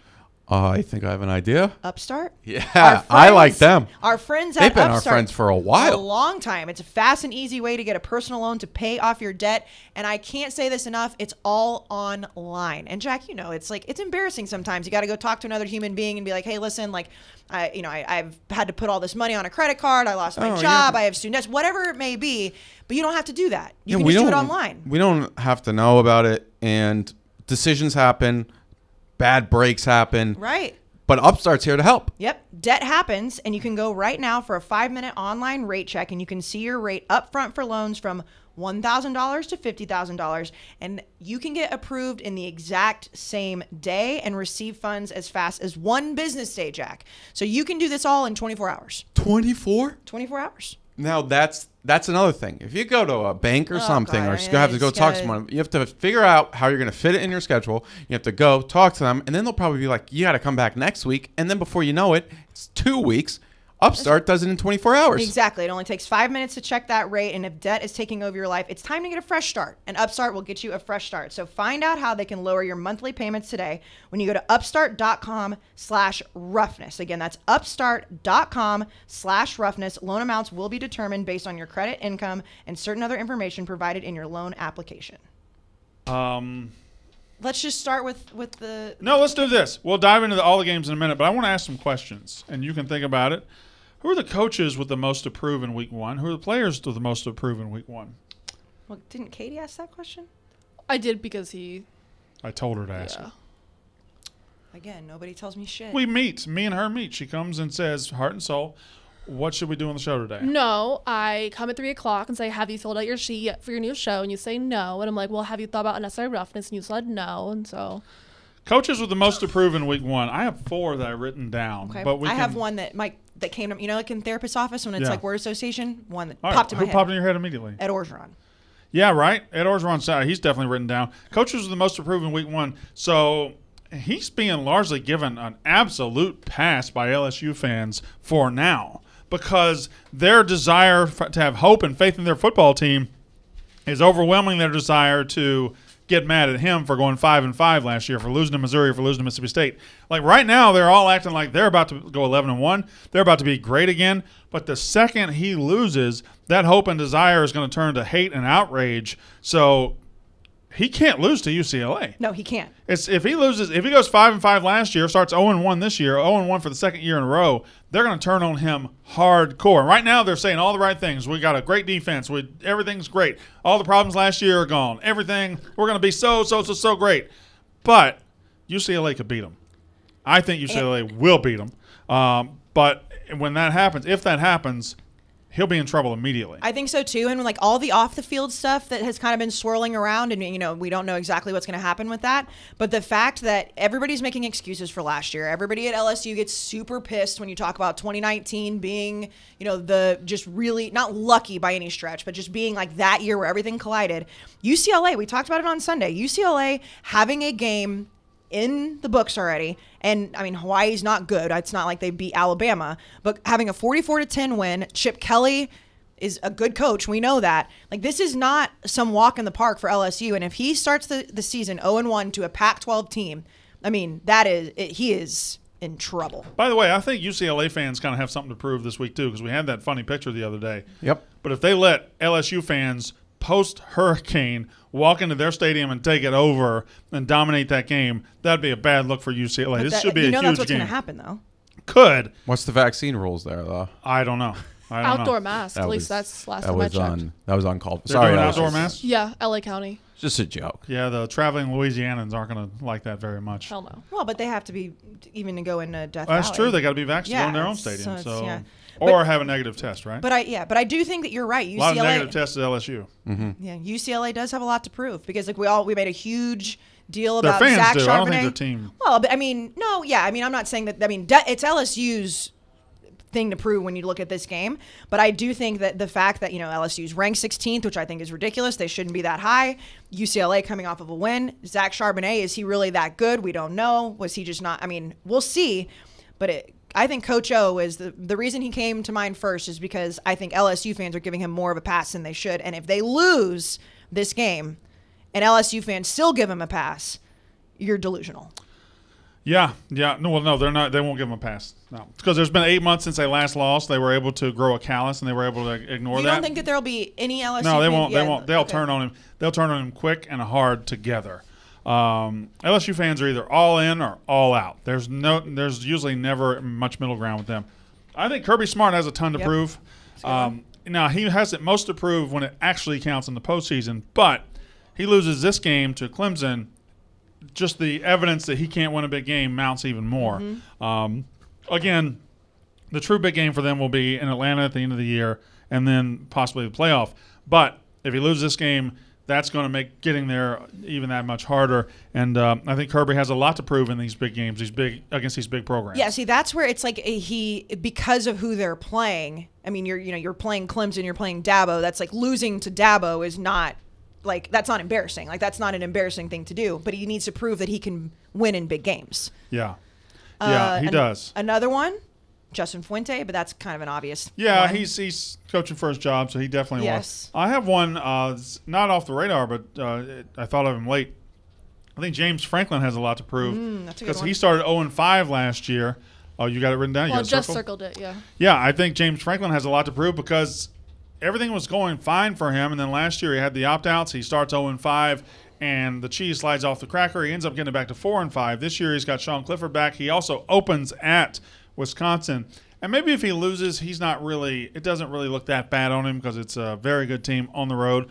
I think I have an idea. Upstart. Yeah, Our I like friends- them. Our friends They've at been our Upstart friends for a a while. long time. It's a fast and easy way to get a personal loan to pay off your debt. And I can't say this enough. It's all online. And Jack, you know, it's embarrassing sometimes. You got to go talk to another human being and be like, hey, listen, like, I've had to put all this money on a credit card. I lost my Oh, job. yeah. I have student debts, whatever it may be. But you don't have to do that. You Yeah, can we just do it don't- online. We don't have to know about it, and decisions happen, bad breaks happen. Right. But Upstart's here to help. Yep. Debt happens, and you can go right now for a 5-minute online rate check, and you can see your rate up front for loans from $1,000 to $50,000, and you can get approved in the exact same day and receive funds as fast as 1 business day, Jack. So you can do this all in 24 hours. 24? 24 hours. Now that's another thing. If you go to a bank or something, God, or yeah, you have to go it's talk to gotta- someone, you have to figure out how you're going to fit it in your schedule. You have to go talk to them, and then they'll probably be like, "You got to come back next week." And then before you know it, it's 2 weeks. Upstart does it in 24 hours. Exactly. It only takes 5 minutes to check that rate. And if debt is taking over your life, it's time to get a fresh start. And Upstart will get you a fresh start. So find out how they can lower your monthly payments today when you go to upstart.com/roughness. Again, that's upstart.com/roughness. Loan amounts will be determined based on your credit, income, and certain other information provided in your loan application. Let's just start with the... No, let's do this. We'll dive into all the games in a minute, but I want to ask some questions, and you can think about it. Who are the coaches with the most to prove in week 1? Who are the players with the most to prove in week 1? Well, didn't Katie ask that question? I did because he. I told her to ask Yeah. her. Again, nobody tells me shit. We meet. Me and her meet. She comes and says, heart and soul, what should we do on the show today? No, I come at 3 o'clock and say, have you filled out your sheet yet for your new show? And you say no. And I'm like, well, have you thought about unnecessary roughness? And you said no. And so. Coaches with the most to prove in week 1. I have 4 that I've written down. Okay. But we I have can- one that came to, you know, like in therapist's office when it's Yeah. like word association, one that All right, popped in my who head. popped in your head immediately? Ed Orgeron. Yeah, right. Ed Orgeron's side. He's definitely written down. Coaches with the most to prove in week 1. So he's being largely given an absolute pass by LSU fans for now because their desire to have hope and faith in their football team is overwhelming their desire to get mad at him for going 5-5 last year, for losing to Missouri, for losing to Mississippi State. Like right now, they're all acting like they're about to go 11-1. They're about to be great again. But the second he loses, that hope and desire is going to turn to hate and outrage. So he can't lose to UCLA. No, he can't. If he goes 5-5 last year, starts 0-1 this year, 0-1 for the second year in a row, they're going to turn on him hardcore. Right now, they're saying all the right things. We got a great defense. Everything's great. All the problems last year are gone. Everything, we're going to be so great. But UCLA could beat them. I think UCLA will beat them. But when that happens, if that happens, he'll be in trouble immediately. I think so too. And like all the off the field stuff that has kind of been swirling around, and we don't know exactly what's going to happen with that. But the fact that everybody's making excuses for last year, everybody at LSU gets super pissed when you talk about 2019 being, the just really not lucky by any stretch, but just being like that year where everything collided. UCLA, we talked about it on Sunday. UCLA having a game in the books already. And I mean, Hawaii's not good. It's not like they beat Alabama, but having a 44-10 win, Chip Kelly is a good coach. We know that. Like, this is not some walk in the park for LSU. And if he starts the season 0-1 to a Pac-12 team, I mean, he is in trouble. By the way, I think UCLA fans kind of have something to prove this week too, because we had that funny picture the other day. Yep. But if they let LSU fans post-hurricane walk into their stadium and take it over and dominate that game, that'd be a bad look for UCLA. This should be a huge game. That's what's going to happen, though. Could. What's the vaccine rules there, though? I don't know. Outdoor mask. At least that's last time I checked. That was uncalled. They're doing outdoor masks? Yeah, LA County. Just a joke. Yeah, the traveling Louisianans aren't going to like that very much. Hell no. Well, but they have to be even to go in Death Valley. That's true. They got to be vaccinated to go in their own stadium. Or have a negative test, right? But I do think that you're right. UCLA, a lot of negative tests at LSU. Mm-hmm. Yeah, UCLA does have a lot to prove because we made a huge deal their about fans Zach do. Charbonnet. I don't think their team. Well, but I mean, no, yeah. I mean, I'm not saying that. I mean, it's LSU's thing to prove when you look at this game. But I do think that the fact that LSU's ranked 16th, which I think is ridiculous. They shouldn't be that high. UCLA coming off of a win. Zach Charbonnet, is he really that good? We don't know. Was he just not? I mean, we'll see. But I think Coach O is the reason he came to mind first is because I think LSU fans are giving him more of a pass than they should. And if they lose this game and LSU fans still give him a pass, you're delusional. Yeah. No, they're not. They won't give him a pass. No, because there's been 8 months since they last lost. They were able to grow a callus and they were able to ignore that. You don't think that there'll be any LSU? No, they won't. Yeah, they won't. They'll turn on him. They'll turn on him quick and hard together. LSU fans are either all in or all out. There's usually never much middle ground with them. I think Kirby Smart has a ton to prove. Now he has it most to prove when it actually counts in the postseason, but he loses this game to Clemson. Just the evidence that he can't win a big game mounts even more. Mm-hmm. Again, the true big game for them will be in Atlanta at the end of the year and then possibly the playoff. But if he loses this game, that's going to make getting there even that much harder. And I think Kirby has a lot to prove in these big games, against these big programs. Yeah, see, that's where it's like because of who they're playing. I mean, you're playing Clemson, you're playing Dabo. That's like losing to Dabo is not like that's not embarrassing. Like that's not an embarrassing thing to do. But he needs to prove that he can win in big games. Yeah, he does. Another one. Justin Fuente, but that's kind of an obvious Yeah, one. He's coaching for his job, so he definitely Yes. will. I have one not off the radar, but I thought of him late. I think James Franklin has a lot to prove because he started 0-5 last year. Oh, you got it written down? Well, You got just circled? circled it, yeah. Yeah, I think James Franklin has a lot to prove because everything was going fine for him, and then last year he had the opt-outs. He starts 0-5, and the cheese slides off the cracker. He ends up getting it back to 4-5. This year he's got Sean Clifford back. He also opens at Wisconsin. And maybe if he loses, it doesn't really look that bad on him because it's a very good team on the road.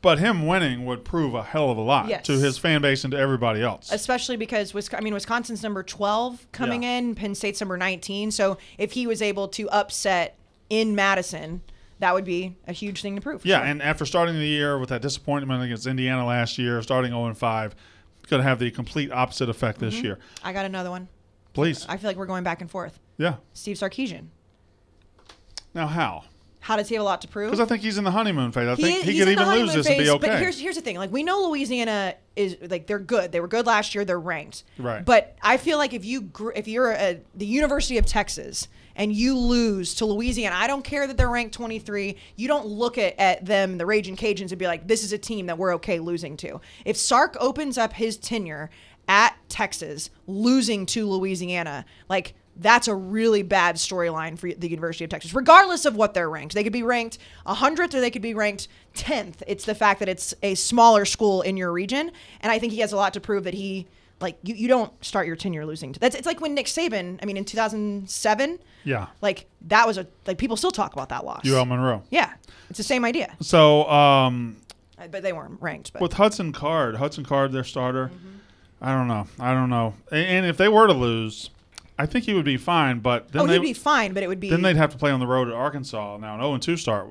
But him winning would prove a hell of a lot to his fan base and to everybody else. Especially because Wisconsin's number 12 coming in, Penn State's number 19. So if he was able to upset in Madison, that would be a huge thing to prove. Yeah, and after starting the year with that disappointment against Indiana last year, starting 0-5, going to have the complete opposite effect this year. I got another one. Please. I feel like we're going back and forth. Yeah. Steve Sarkisian. Now how? How does he have a lot to prove? Because I think he's in the honeymoon phase. I think he he's could in the even lose honeymoon this and be phase, okay. But here's the thing. Like, we know Louisiana is like they're good. They were good last year. They're ranked. Right. But I feel like if you're the University of Texas and you lose to Louisiana, I don't care that they're ranked 23. You don't look at them, the Raging Cajuns, and be like, this is a team that we're okay losing to. If Sark opens up his tenure at Texas, losing to Louisiana, like that's a really bad storyline for the University of Texas, regardless of what they're ranked. They could be ranked 100th or they could be ranked 10th. It's the fact that it's a smaller school in your region. And I think he has a lot to prove that he, like, you don't start your tenure losing. It's like when Nick Saban, I mean, in 2007, Yeah. like, that was people still talk about that loss. UL Monroe. Yeah. It's the same idea. So, But they weren't ranked. But with Hudson Card, their starter, I don't know. And if they were to lose, I think he would be fine. But then he'd be fine, but it would be. Then they'd have to play on the road at Arkansas. Now an 0-2 start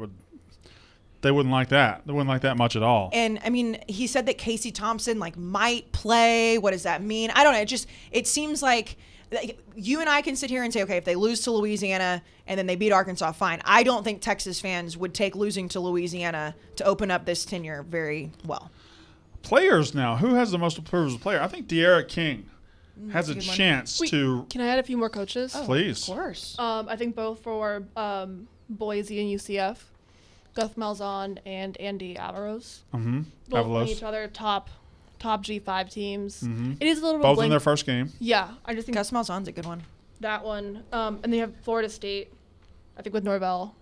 they wouldn't like that. They wouldn't like that much at all. And I mean, he said that Kayce Thompson might play. What does that mean? I don't know. It seems like you and I can sit here and say, okay, if they lose to Louisiana and then they beat Arkansas, fine. I don't think Texas fans would take losing to Louisiana to open up this tenure very well. Players now, who has the most improved player? I think De'Ara King has a chance to. Can I add a few more coaches? Please. Of course. I think both for Boise and UCF, Gus Malzahn and Andy Avalos. Mm-hmm. Both playing each other top G5 teams. Mm-hmm. It is a little bit both in their first game. Yeah, I just think Gus Malzahn's a good one. that one. And they have Florida State, I think, with Norvell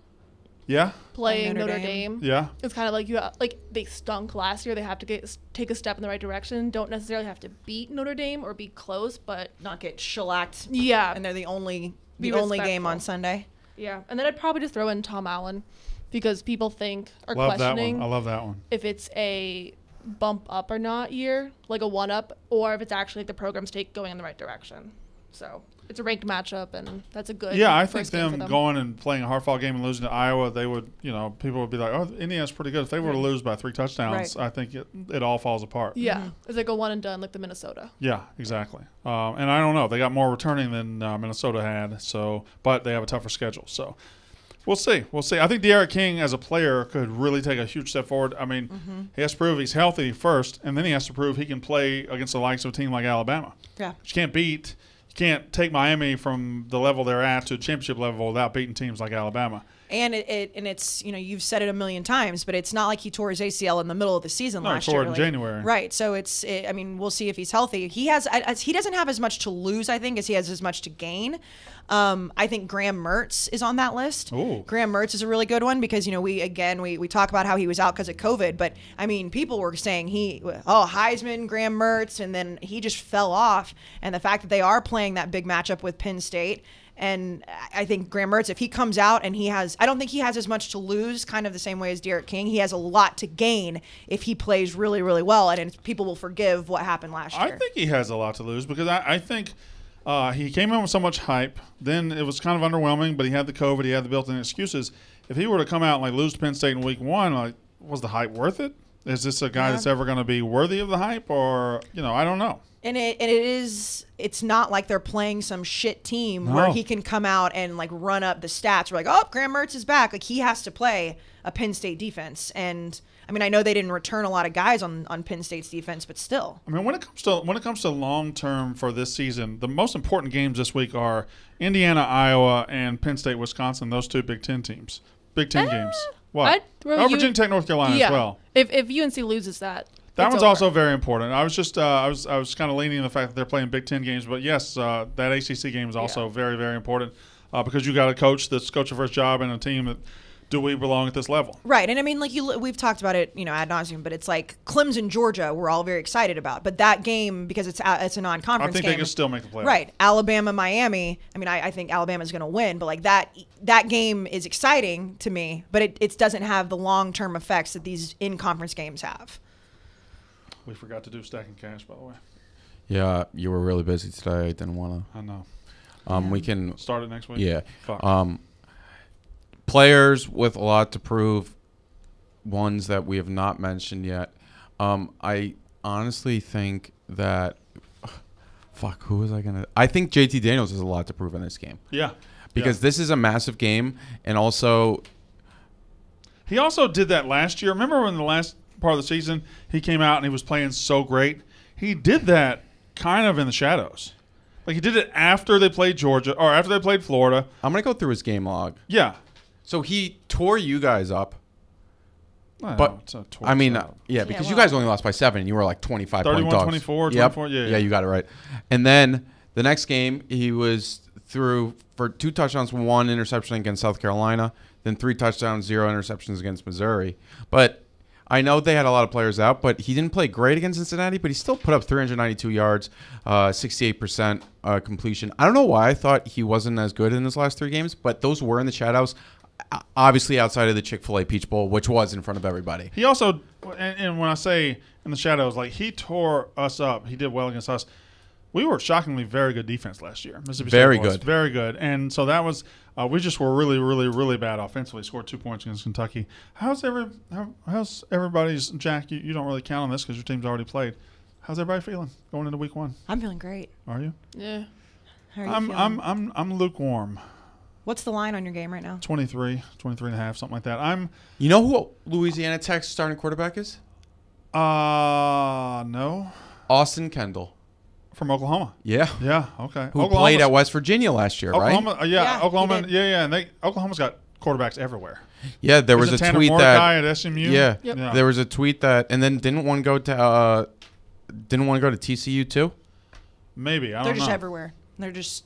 Yeah. playing Notre Notre Dame. Dame. Yeah. It's kind of like they stunk last year. They have to take a step in the right direction. Don't necessarily have to beat Notre Dame or be close, but Not get shellacked. yeah, And they're the only Be game respectful. on Sunday. yeah. And then I'd probably just throw in Tom Allen because people are Love that questioning one. I love that one. if it's a bump up or not year, like a 1-up, or if it's actually like the program's going in the right direction. So it's a ranked matchup, and that's a good. Yeah, I think first game for them going and playing a hard-fought game and losing to Iowa, they would, people would be like, oh, Indiana's pretty good. If they were to lose by 3 touchdowns, Right. I think it all falls apart. Yeah, it's like a one and done, like the Minnesota. Yeah, exactly. And I don't know. They got more returning than Minnesota had, but they have a tougher schedule. So we'll see. I think De'Ara King as a player could really take a huge step forward. I mean, he has to prove he's healthy first, and then he has to prove he can play against the likes of a team like Alabama. Yeah. You can't take Miami from the level they're at to championship level without beating teams like Alabama. And it's you've said it a million times, but it's not like he tore his ACL in the middle of the season No, he last tore year. it in January. Right. So we'll see if he's healthy. He doesn't have as much to lose, I think, as he has as much to gain. I think Graham Mertz is on that list. Ooh. Graham Mertz is a really good one because we talk about how he was out because of COVID, but I mean people were saying Heisman, Graham Mertz, and then he just fell off. And the fact that they are playing that big matchup with Penn State. And I think Graham Mertz, if he comes out and I don't think he has as much to lose, kind of the same way as De'Ara King. He has a lot to gain if he plays really, really well, and people will forgive what happened last year. I think he has a lot to lose because I think he came in with so much hype. Then it was kind of underwhelming, but he had the COVID. He had the built-in excuses. If he were to come out and lose to Penn State in week 1, was the hype worth it? Is this a guy that's ever going to be worthy of the hype, or I don't know. And it's not like they're playing some shit team where he can come out and run up the stats. We're like, oh, Graham Mertz is back. He has to play a Penn State defense. And I mean, I know they didn't return a lot of guys on Penn State's defense, but still. I mean, when it comes to long term for this season, the most important games this week are Indiana, Iowa, and Penn State, Wisconsin. Those 2 Big Ten teams. Big Ten games. What? Virginia Tech, North Carolina as well. If UNC loses that. That one's over. also very important. I was just I was kind of leaning on the fact that they're playing Big Ten games, but yes, that ACC game is also very, very important because you got a coach that's coaching for his job and a team that do we belong at this level? Right, and I mean, we've talked about it, ad nauseum, but it's like Clemson, Georgia, we're all very excited about, but that game because it's a non-conference game. I think they can still make the playoffs. Right, Alabama, Miami. I mean, I think Alabama's going to win, but that game is exciting to me, but it doesn't have the long-term effects that these in-conference games have. We forgot to do stacking cash, by the way. Yeah, you were really busy today. I didn't want to. I know. We can start it next week. Yeah. Fuck. Players with a lot to prove. Ones that we have not mentioned yet. I honestly think that. Fuck. Who was I gonna? I think JT Daniels has a lot to prove in this game. Yeah. Because this is a massive game, and also. He also did that last year. Remember when the last part of the season he came out and he was playing so great? He did that kind of in the shadows. He did it after they played Georgia or after they played Florida. I'm gonna go through his game log. Yeah. So he tore you guys up. But I mean, because you guys only lost by 7, and you were like 25 point dogs. 31-24, Yep. 24. Yeah, you got it right. And then the next game, he was threw for 2 touchdowns, 1 interception against South Carolina, then 3 touchdowns, 0 interceptions against Missouri. But I know they had a lot of players out, but he didn't play great against Cincinnati, but he still put up 392 yards, 68% completion. I don't know why I thought he wasn't as good in his last 3 games, but those were in the shadows, obviously outside of the Chick-fil-A Peach Bowl, which was in front of everybody. He also, and when I say in the shadows, like he tore us up. He did well against us. We were shockingly very good defense last year. Mississippi State Very was good. Very good. And so that was we just were really, really, really bad offensively. Scored 2 points against Kentucky. How's everybody's, Jack, you don't really count on this because your team's already played. How's everybody feeling going into week 1? I'm feeling great. Are you? Yeah. How are you feeling? I'm lukewarm. What's the line on your game right now? 23 and a half, something like that. You know who Louisiana Tech's starting quarterback is? No. Austin Kendall. From Oklahoma. Yeah. Yeah, okay. Who played at West Virginia last year, Oklahoma, right? Yeah, Oklahoma. he did. Yeah, and Oklahoma's got quarterbacks everywhere. Yeah, there was Is it a Tanner tweet Mordecai that at SMU. Yeah, Yep. there was a tweet that, and then didn't one go to TCU too? Maybe I They're don't just know. everywhere. They're just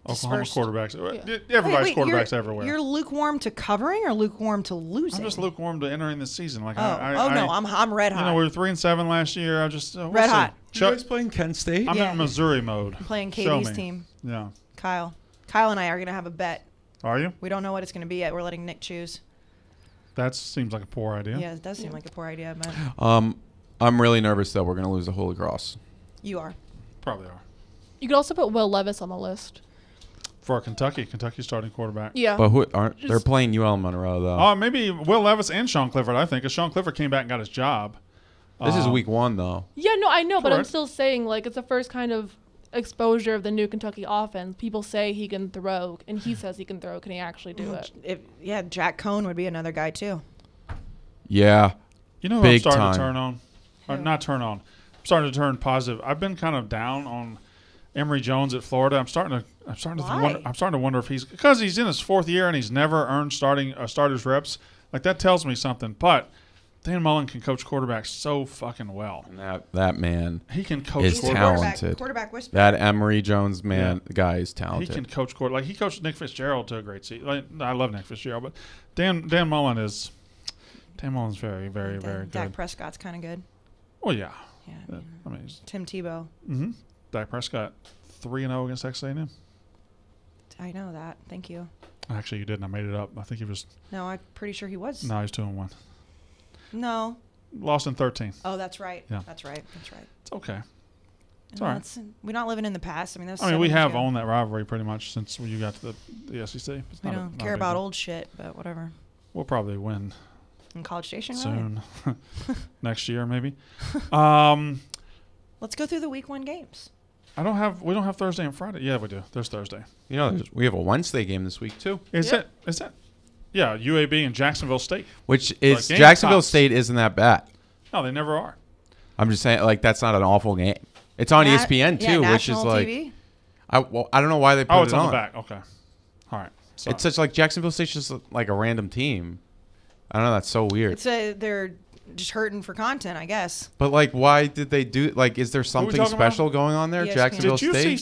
Oklahoma dispersed. quarterbacks. Yeah. Everybody's Wait, quarterbacks you're, everywhere. You're lukewarm to covering or lukewarm to losing? I'm just lukewarm to entering the season. Like Oh, I no, I'm red hot. You know, we were 3-7 last year. I just we'll Red see. hot. Chuck, playing Kent State? I'm Yeah. in Missouri mode. I'm playing Show KD's me. team. Yeah. Kyle and I are gonna have a bet. Are you? We don't know what it's gonna be yet. We're letting Nick choose. That seems like a poor idea. Yeah, it does seem like a poor idea, but I'm really nervous that we're going to lose the Holy Cross. you are. Probably are. You could also put Will Levis on the list. For Kentucky starting quarterback. Yeah. But who aren't? They're Just- playing UL Monroe though. Maybe Will Levis and Sean Clifford. I think, because Sean Clifford came back and got his job. This is week 1 though. Yeah, no, I know, but I'm Correct. still saying, like, it's the first kind of exposure of the new Kentucky offense. People say he can throw, and he says he can throw. Can he actually do it? Jack Cohn would be another guy too. Yeah. You know who I'm Big starting time. to turn on? Or Who? not turn on. I'm starting to turn positive. I've been kind of down on Emory Jones at Florida. I'm starting to wonder if he's, because he's in his 4th year and he's never earned starters reps. Like, that tells me something. But Dan Mullen can coach quarterbacks so fucking well. And that man He can coach is He's a quarterbacks. talented. Quarterback whisperer. That Emory Jones man, the guy is He talented. can coach quarter. Like, he coached Nick Fitzgerald to a great season. Like, I love Nick Fitzgerald, but Dan Mullen's very, very, very Dak good. Prescott's kind of good. Oh yeah. Yeah. I mean, he's, Tim Tebow. Dak Prescott 3-0 against Texas A&M. I know that. Thank you. Actually, you didn't. I made it up. I think he was. No, I'm pretty sure he was. No, he's 2-1. No. Lost in 13. Oh, that's right. Yeah. That's right. That's right. It's okay. It's No, all right. it's- We're not living in the past. I mean, that's. I mean, we 7 years have ago. owned that rivalry pretty much since you got to the SEC. It's We not a- don't not a care big about deal. old shit, but whatever. We'll probably win In College Station, really? soon. Next year, maybe. Let's go through the week 1 games. We don't have Thursday and Friday. Yeah, we do. There's Thursday. You know, we have a Wednesday game this week too, Is Yep. that? Yeah, UAB and Jacksonville State. which is Game Jacksonville tops. State isn't that bad. No, they never are. I'm just saying, like, that's not an awful game. It's on ESPN Yeah, too, which is national like, TV. I don't know why they put Oh, it it's on the back. Okay. All right. Sorry. It's such like Jacksonville State's just like a random team. I don't know. That's so weird. They're just hurting for content, I guess. But like, why did they do? Like, is there something talking about? special going on there? ESPN. Jacksonville Did you State. see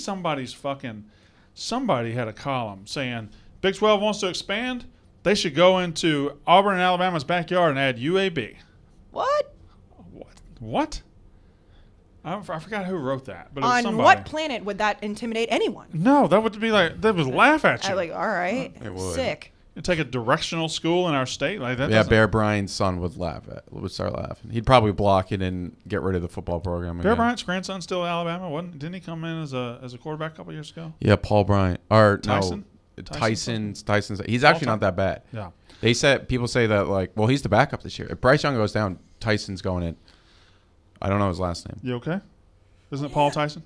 somebody had a column saying Big 12 wants to expand? They should go into Auburn and Alabama's backyard and add UAB. What? What? I forgot who wrote that, but it was On somebody. what planet would that intimidate anyone? No, that would be like they would laugh at you. I'm like, all right, It would. sick. You take a directional school in our state like that. Yeah, doesn't- Bear Bryant's son would start laughing. He'd probably block it and get rid of the football program. Bear again. Bryant's grandson still at Alabama, didn't he come in as a quarterback a couple years ago? Yeah, Paul Bryant or Tyson? no, Tyson Tyson's. He's actually Paul not that bad. Yeah. People say that like, well, he's the backup this year. If Bryce Young goes down, Tyson's going in. I don't know his last name. You okay? Isn't it Paul Tyson?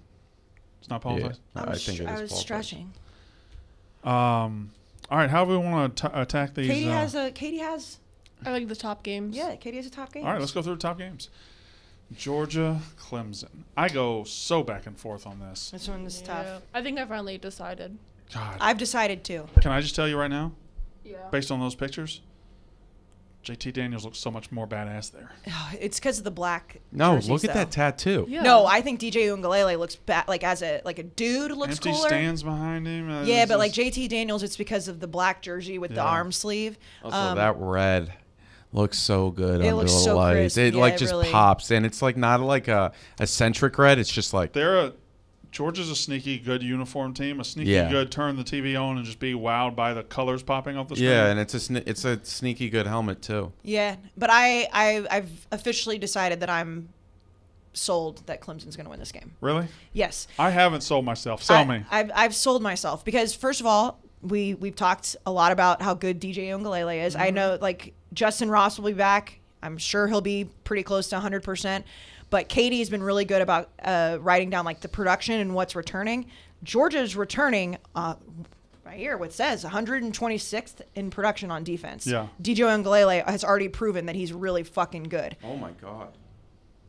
It's not Paul Yeah, Tyson. I think it is. I was Paul stretching. All right, how do we want to attack these? Katie has. I like the top games. Yeah, Katie has a top game. All right, let's go through the top games. Georgia, Clemson. I go so back and forth on this. This one is Yeah. tough. I think I finally decided. God, I've decided too. can I just tell you right now, Yeah. based on those pictures, JT Daniels looks so much more badass there. It's because of the black. No, jerseys, look at though. that tattoo. Yeah. No, I think DJ Uiagalelei looks like as a dude looks Empty cooler. stands behind him. Yeah, It's but like just- JT Daniels, it's because of the black jersey with the Yeah. arm sleeve. Also, that red looks so good It under looks the so lights. crisp. It Yeah, like it just really- pops, and it's like not like a eccentric red. It's just like Georgia's a sneaky good uniform team, a sneaky Yeah. good turn the TV on and just be wowed by the colors popping off the screen. yeah, and it's a sneaky good helmet too. Yeah, but I've officially decided that I'm sold that Clemson's going to win this game. Really? Yes. I haven't sold myself. Sell me. I've sold myself because first of all, we've talked a lot about how good DJ Uiagalelei is. I know like Justin Ross will be back. I'm sure he'll be pretty close to 100%. But Katie's been really good about writing down like the production and what's returning. Georgia's returning right here. What says 126th in production on defense. Yeah. DJ Uiagalelei has already proven that he's really fucking good. Oh my god,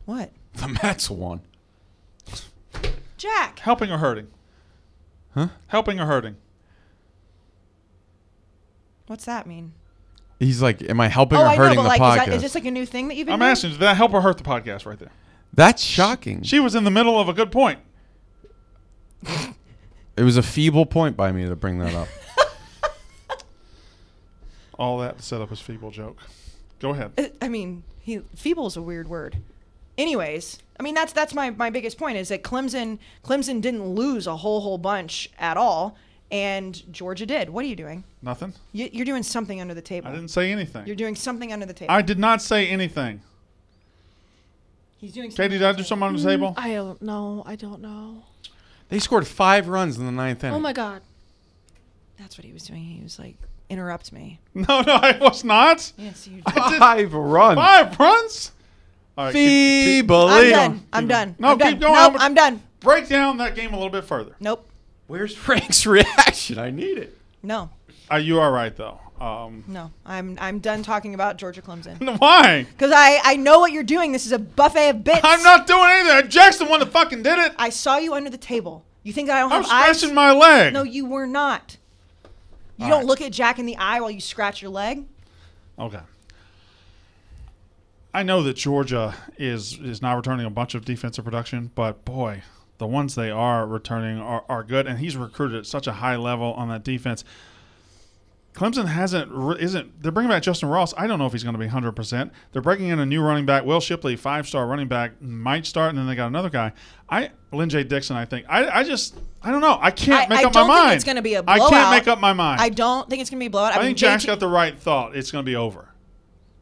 What? the Mets won. Jack. Helping or hurting? Huh? Helping or hurting? What's that mean? He's like, am I helping Oh, or I know, hurting but the like, podcast? is this like a new thing that you've been I'm doing? asking, did that help or hurt the podcast right there? That's shocking. She was in the middle of a good point. It was a feeble point by me to bring that up. All that to set up his feeble joke. Go ahead. I mean, feeble is a weird word. Anyways, I mean that's my biggest point is that Clemson didn't lose a whole bunch at all, and Georgia did. What are you doing? Nothing. You're doing something under the table. I didn't say anything. You're doing something under the table. I did not say anything. He's doing something. Katie, did I do something on the table? I don't know. I don't know. They scored 5 runs in the 9th inning. Oh my God. That's what he was doing. He was like, interrupt me. No, I was not. Yes, you. I did 5 runs. 5 runs? All right, Feeble. I'm Keep done. I'm done. No, I'm keep done. going. Nope, I'm done. break down that game a little bit further. Nope. Where's Frank's reaction? I need it. No. You are right, though. No. I'm done talking about Georgia Clemson. Why? Because I know what you're doing. This is a buffet of bits. I'm not doing anything. Jack's the one that fucking did it. I saw you under the table. You think I don't I'm have eyes? scratching my leg. No, you were not. You All don't right. look at Jack in the eye while you scratch your leg. Okay. I know that Georgia is not returning a bunch of defensive production, but boy, the ones they are returning are good, and he's recruited at such a high level on that defense. Clemson isn't. They're bringing back Justin Ross. I don't know if he's going to be 100%. They're breaking in a new running back, Will Shipley, 5-star running back, might start, and then they got another guy. Lynn J. Dixon. I think. I don't know. I can't make up my I don't mind. think it's going to be a I blowout. can't make up my mind. I don't think it's going to be a blowout. I mean, think Jack's JT got the right thought. It's going to be over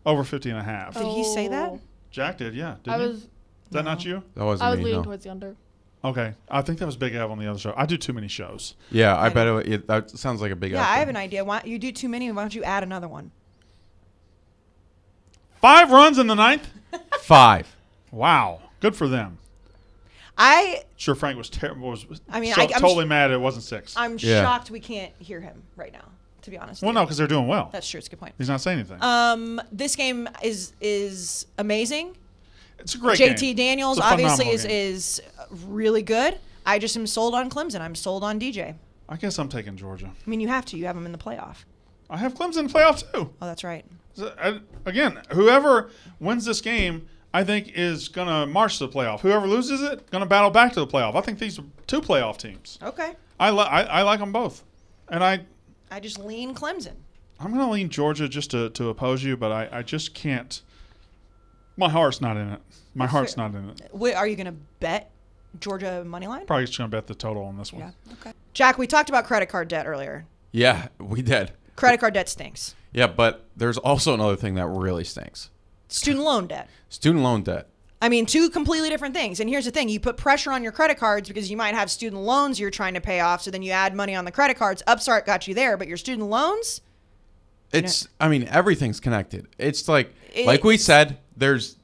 50.5. Did he say that? Jack did, yeah. Didn't I he? was Is that not you? That wasn't I was me, leaning no. towards the under. Okay. I think that was Big Ev on the other show. I do too many shows. Yeah, I I bet that sounds like a big Yeah, effort. I have an idea. Why you do too many? Why don't you add another one? 5 runs in the 9th? 5. Wow. Good for them. I Sure, Frank was terrible. I mean, so I'm totally mad it wasn't 6. I'm Yeah. shocked we can't hear him right now. To be honest. Well, with no, you. because they're doing well. That's true. It's a good point. He's not saying anything. This game is amazing. It's a great JT game. Daniels It's a obviously phenomenal game. is really good. I just am sold on Clemson. I'm sold on DJ. I guess I'm taking Georgia. I mean, you have to. You have them in the playoff. I have Clemson in the playoff, too. Oh, that's right. So, again, whoever wins this game, I think, is going to march to the playoff. Whoever loses it, going to battle back to the playoff. I think these are 2 playoff teams. Okay. I like them both. And I just lean Clemson. I'm going to lean Georgia just to oppose you, but I just can't. My heart's not in it. My heart's not in it. Wait, are you going to bet Georgia money line? Probably just going to bet the total on this one. Yeah. Okay. Jack, we talked about credit card debt earlier. Yeah, we did. Credit card debt stinks. Yeah, but there's also another thing that really stinks. Student loan debt. Student loan debt. I mean, 2 completely different things. And here's the thing. You put pressure on your credit cards because you might have student loans you're trying to pay off. So then you add money on the credit cards. Upstart got you there. But your student loans, It's, I mean, everything's connected. It's like we said, there's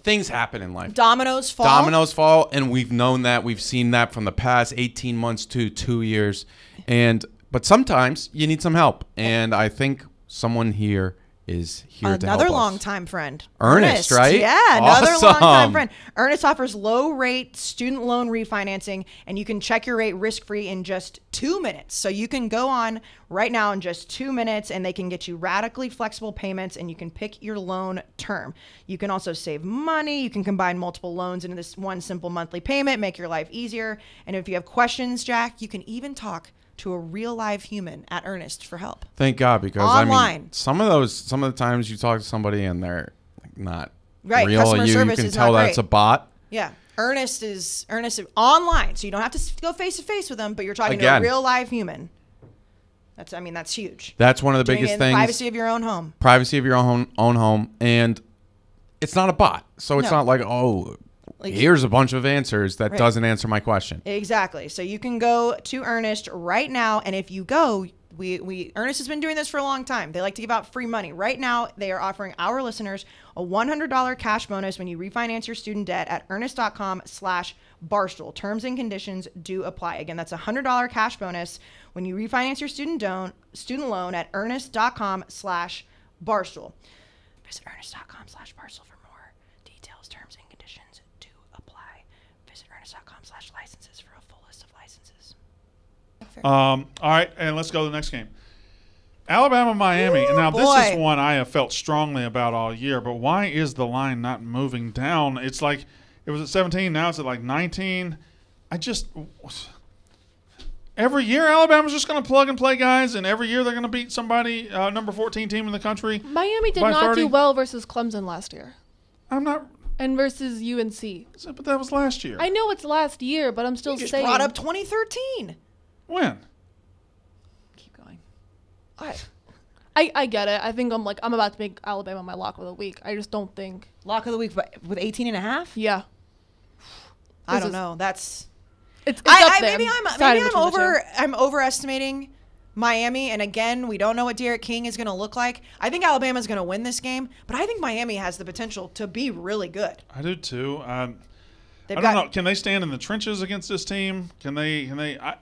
things happen in life. dominoes fall. Dominoes fall, and we've known that. We've seen that from the past 18 months to 2 years. But sometimes you need some help. And I think someone here is here to Another help us. longtime friend. Ernest, right? Yeah, another Awesome. longtime friend. Ernest offers low-rate student loan refinancing, and you can check your rate risk-free in just 2 minutes. So you can go on right now in just 2 minutes, and they can get you radically flexible payments, and you can pick your loan term. You can also save money. You can combine multiple loans into this one simple monthly payment, make your life easier. And if you have questions, Jack, you can even talk to a real live human at Ernest for help. Thank God, because Online. I mean, some of the times you talk to somebody and they're like not Right, real. customer You service can is tell not that great. it's a bot. Yeah. Ernest is online, so you don't have to go face to face with them, but you're talking to a Again. real live human. That's huge. That's one of the Doing biggest it in the things. privacy of your own home. Privacy of your own home, and it's not a bot, so it's No. not like, oh, Like- here's a bunch of answers that Right. doesn't answer my question. Exactly. So you can go to Ernest right now, and if you go, Ernest has been doing this for a long time. They like to give out free money. Right now, they are offering our listeners a $100 cash bonus when you refinance your student debt at earnest.com/barstool. Terms and conditions do apply. Again, that's a $100 cash bonus when you refinance your student loan at earnest.com/barstool. Visit earnest.com/barstool for more details. Terms and conditions do apply. Visit earnest.com/licenses for a full list of licenses. All right, and let's go to the next game. Alabama, Miami. And now this is boy. one I have felt strongly about all year, but why is the line not moving down? It's like it was at 17, now it's at like 19. Every year Alabama's just going to plug and play guys, and every year they're going to beat somebody, number 14 team in the country. Miami did by not 30. do well versus Clemson last year. I'm not, And versus UNC. but that was last year. I know it's last year, but I'm still You just saying. brought up 2013. When? Keep going. I get it. I think I'm about to make Alabama my lock of the week. I just don't think. Lock of the week with 18 and a half? Yeah. I This don't is- know. That's It's up there. maybe I'm Deciding between the two. I'm overestimating Miami, and again, we don't know what Derek King is going to look like. I think Alabama's going to win this game, but I think Miami has the potential to be really good. I do too. I They've don't know. Can they stand in the trenches against this team? Can they?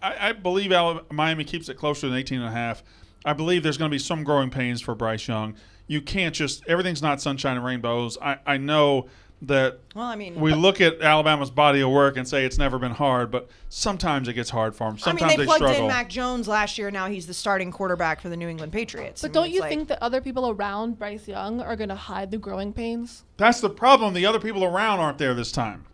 I believe Miami keeps it closer than 18.5. I believe there's going to be some growing pains for Bryce Young. You can't just – everything's not sunshine and rainbows. I know that Well, I mean, we look at Alabama's body of work and say it's never been hard, but sometimes it gets hard for them. Sometimes they plugged struggle. in Mac Jones last year. Now he's the starting quarterback for the New England Patriots. But don't you think that other people around Bryce Young are going to hide the growing pains? That's the problem. The other people around aren't there this time.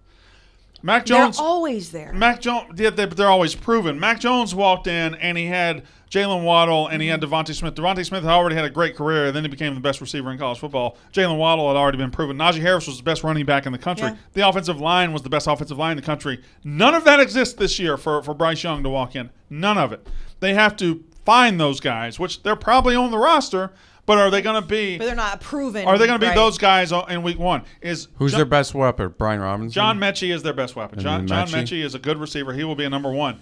Mac they're Jones – always there? Mac Jones, they're always proven. Mac Jones walked in and he had Jalen Waddle and he had Devontae Smith. Devontae Smith had already had a great career, and then he became the best receiver in college football. Jalen Waddle had already been proven. Najee Harris was the best running back in the country. Yeah. The offensive line was the best offensive line in the country. None of that exists this year for Bryce Young to walk in. None of it. They have to find those guys, which they're probably on the roster, but are they going to be? But they're not proven. Are they going to be right? those guys in week one? Who's their best weapon? Brian Robinson? John Mechie is their best weapon. John then Mechie? Mechie is a good receiver. He will be a number one.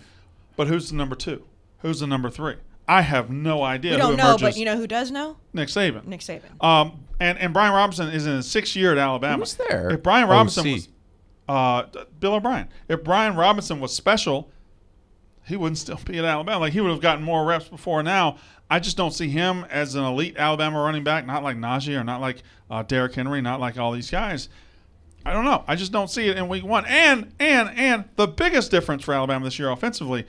But who's the number two? Who's the number three? I have no idea. We who don't know, emerges. but you know who does know? Nick Saban. Nick Saban. And Brian Robinson is in his 6th year at Alabama. Who's there? If Brian Robinson OC. was Bill O'Brien. If Brian Robinson was special, he wouldn't still be at Alabama. Like, he would have gotten more reps before now. I just don't see him as an elite Alabama running back, not like Najee or not like Derrick Henry, not like all these guys. I don't know. I just don't see it in week one. And the biggest difference for Alabama this year offensively,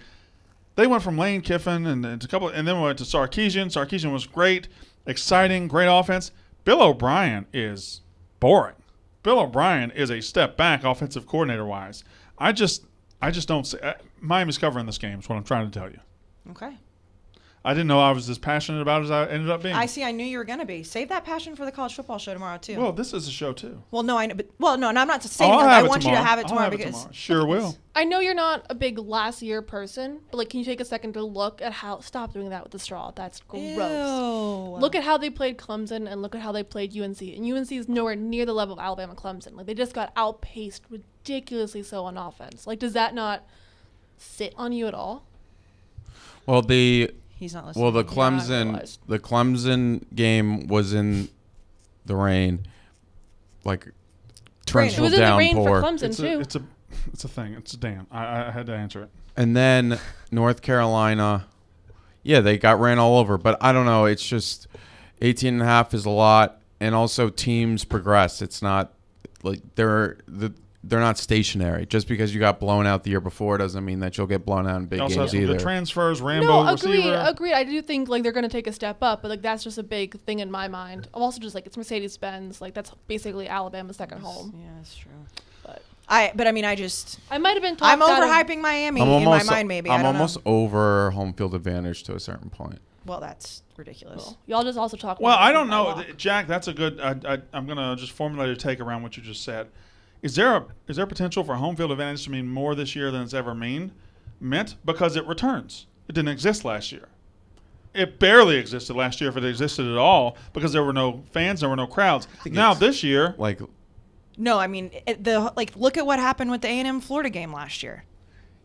they went from Lane Kiffin and then went to Sarkisian. Sarkisian was great, exciting, great offense. Bill O'Brien is boring. Bill O'Brien is a step back offensive coordinator wise. I just don't see. Miami's covering this game is what I'm trying to tell you. Okay. I didn't know I was as passionate about it as I ended up being. I see. I knew you were going to be. Save that passion for the college football show tomorrow, too. Well, this is a show too. Well, no, I know. But, well, no, and I'm not saying I'll that. have I it want you to tomorrow. have it I'll tomorrow have it because. tomorrow. Sure will. I know you're not a big last year person, but like, can you take a second to look at how? Stop doing that with the straw. That's gross. Ew. Look at how they played Clemson and look at how they played UNC. And UNC is nowhere near the level of Alabama Clemson. Like, they just got outpaced ridiculously so on offense. Like, does that not sit on you at all? Well, He's not listening. the Yeah, I realized. Clemson game was in the rain, like It torrential was in the rain downpour. for Clemson too. It's a thing. It's a damn. I had to answer it. And then North Carolina, yeah, they got ran all over. But I don't know. It's just 18.5 is a lot, and also teams progress. It's not like they're not stationary. Just because you got blown out the year before doesn't mean that you'll get blown out in big also games has some either. good transfers, Rambo No, receiver. agreed. I do think like they're gonna take a step up, but like that's just a big thing in my mind. I'm also just like it's Mercedes-Benz, like that's basically Alabama's second home. Yeah, that's true. But I mean, I might have been. I'm talked out of- overhyping Miami I'm in my almost, mind. Maybe I'm I don't almost know. over home field advantage to a certain point. Well, that's ridiculous. Well, y'all just also talk. Well, about I it don't by know, law. Jack. That's a good. I'm gonna just formulate a take around what you just said. Is there potential for home field advantage to mean more this year than it's ever meant because it returns? It didn't exist last year. It barely existed last year, if it existed at all, because there were no fans, there were no crowds. Now this year, Like, No, I mean look at what happened with the A&M Florida game last year.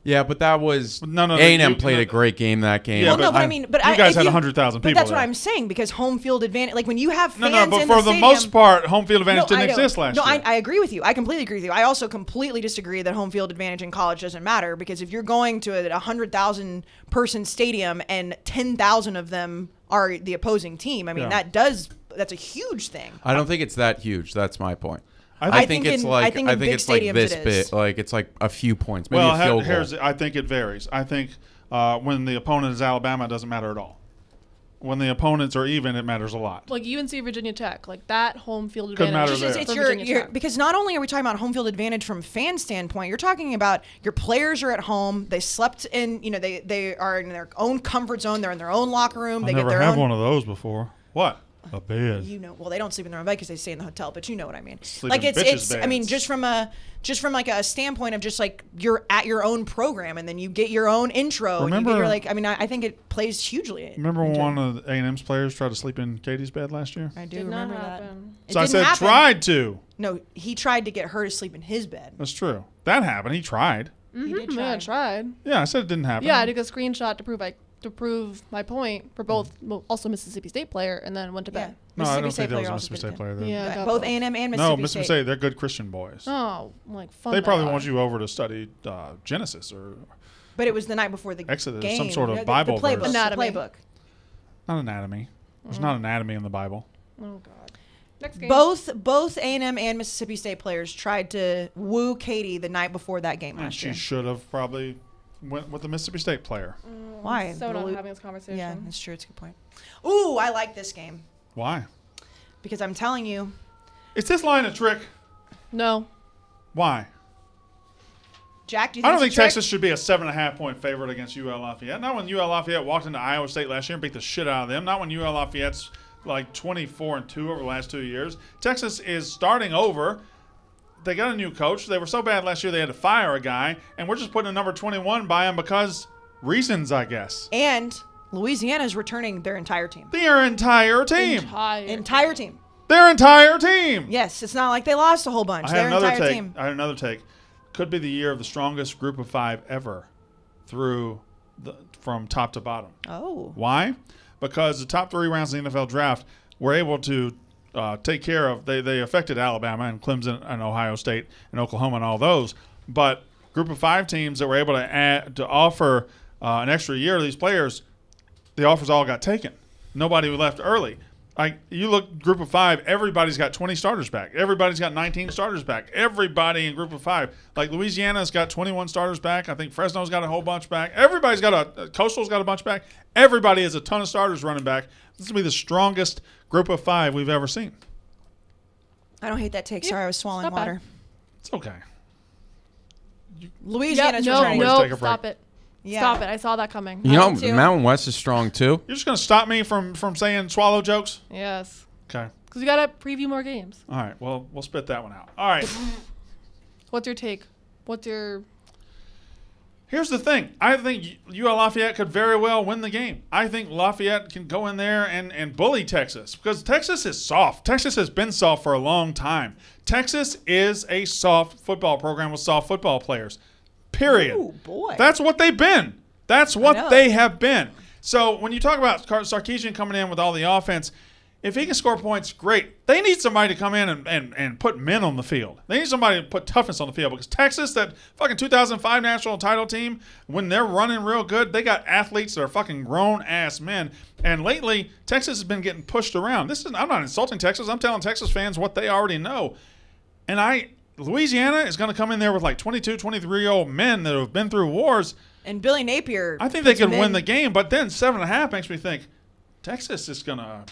yeah, but that was No, A&M played a great game that game. Yeah, Well, no, but I I- mean, but you guys if had 100,000 But people that's what there. I'm saying, because home field advantage, like when you have no, fans but in for the stadium, most part, home field advantage I didn't know. exist last no, year. I agree with you. I completely agree with you. I also completely disagree that home field advantage in college doesn't matter, because if you're going to a 100,000 person stadium and 10,000 of them are the opposing team, I mean Yeah. that's a huge thing. I don't think it's that huge. That's my point. I think think it's in- like I think in big it's like stadiums this it is. bit. Like it's like a few points, maybe well, a field goal. I think it varies. I think when the opponent is Alabama, it doesn't matter at all. When the opponents are even, it matters a lot. like UNC Virginia Tech, like that home field Couldn't advantage. matter there. It's for your Virginia Tech. because not only are we talking about home field advantage from fan standpoint, you're talking about your players are at home. They slept in, they are in their own comfort zone. They're in their own locker room. They I get never their had own. one of those before. What? A bed. Well, they don't sleep in their own bed because they stay in the hotel. But you know what I mean. Sleep Like in it's. bitches' I mean, beds. just from like a standpoint of just like you're at your own program and then you get your own intro. Remember- and you get your, I mean, I think it plays hugely. Remember when into- one of A&M's players tried to sleep in Katie's bed last year? I do Did not remember that. happen. It So I didn't said happen. tried to. No, he tried to get her to sleep in his bed. That's true. That happened. He tried. He did Yeah, I try. tried. Yeah, I said it didn't happen. Yeah, I took a screenshot to prove my point for both, well, also Mississippi State player, and then went to Yeah. bed. No, I don't Mississippi State think there was player a also Mississippi did State it. player there. Yeah, I Yeah, got both A&M and Mississippi No, State. Mississippi State, they're good Christian boys. Oh, like fun. They probably are. want you over to study Genesis or But it was the night before the Exodus, game. some sort of The Bible playbook. verse. Anatomy. The playbook. not anatomy. There's not anatomy in the Bible. Oh God. Next game. Both A&M and Mississippi State players tried to woo Katie the night before that game And last she year. should have probably went with the Mississippi State player. Why? So not Blue- having this conversation. Yeah, that's true. It's a good point. Ooh, I like this game Why? because I'm telling you, Is this line a trick? No. Why? Jack. Do you think I don't it's a think trick? Texas should be a 7.5 point favorite against UL Lafayette. Not when UL Lafayette walked into Iowa State last year and beat the shit out of them. Not when UL Lafayette's like 24-2 over the last 2 years. Texas is starting over. They got a new coach. They were so bad last year they had to fire a guy, and we're just putting a number 21 by him because reasons, I guess. And Louisiana's returning their entire team. Their entire team. Entire team. Their entire team. Yes, it's not like they lost a whole bunch. I had Their another entire take. team. I had another take. Could be the year of the strongest group of 5 ever from top to bottom. Oh. Why? Because the top 3 rounds of the NFL draft were able to take care of. They affected Alabama and Clemson and Ohio State and Oklahoma and all those. But group of 5 teams that were able to offer an extra year to these players, the offers all got taken. Nobody left early. You look group of 5, everybody's got 20 starters back. Everybody's got 19 starters back. Everybody in group of 5. Like Louisiana's got 21 starters back. I think Fresno's got a whole bunch back. Everybody's got Coastal's got a bunch back. Everybody has a ton of starters running back. This will be the strongest group of 5 we've ever seen. I don't hate that take. Sorry, I was swallowing not bad. water. It's okay. Louisiana's no, returning. Always no, take a break. stop it. Yeah. Stop it. I saw that coming. You know, am too. Mountain West is strong too. You're just going to stop me from saying swallow jokes? Yes. Okay. Because we got to preview more games. All right. Well, we'll spit that one out. All right. What's your take? What's your... Here's the thing. I think UL Lafayette could very well win the game. I think Lafayette can go in there and bully Texas because Texas is soft. Texas has been soft for a long time. Texas is a soft football program with soft football players. Period. Ooh, boy. That's what they've been. That's know. what they have been. So when you talk about Sarkisian coming in with all the offense, If he can score points, great. They need somebody to come in and put men on the field. They need somebody to put toughness on the field because Texas, that fucking 2005 national title team, when they're running real good, they got athletes that are fucking grown-ass men. And lately, Texas has been getting pushed around. I'm not insulting Texas. I'm telling Texas fans what they already know. And Louisiana is going to come in there with like 22, 23-year-old men that have been through wars. And Billy Napier. I think they could win the game, but then 7.5 makes me think Texas is going to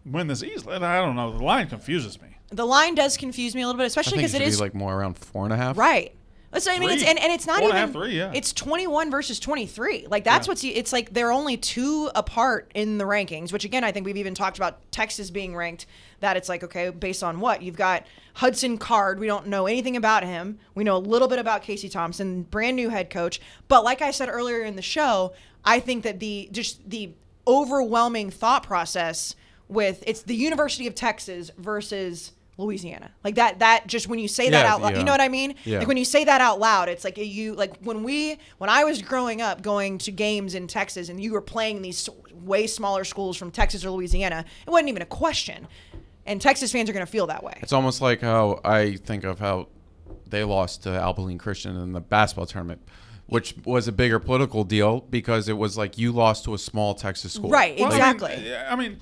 win this easily. I don't know. The line confuses me. The line does confuse me a little bit, especially because it is be like more around 4.5. Right. So, I mean, it's not even 3, yeah. It's 21 versus 23. Like that's it's like they're only 2 apart in the rankings. Which again, I think we've even talked about Texas being ranked. That it's like, okay, based on what you've got. Hudson Card, we don't know anything about him. We know a little bit about Kayce Thompson, brand new head coach. But like I said earlier in the show, I think that the overwhelming thought process with it's the University of Texas versus Louisiana. Like that just when you say that out loud, you know what I mean? Yeah. Like when you say that out loud, it's like when I was growing up going to games in Texas and you were playing these way smaller schools from Texas or Louisiana, it wasn't even a question. And Texas fans are going to feel that way. It's almost like how I think of how they lost to Abilene Christian in the basketball tournament, which was a bigger political deal because it was like you lost to a small Texas school. Right, Well, exactly. I mean,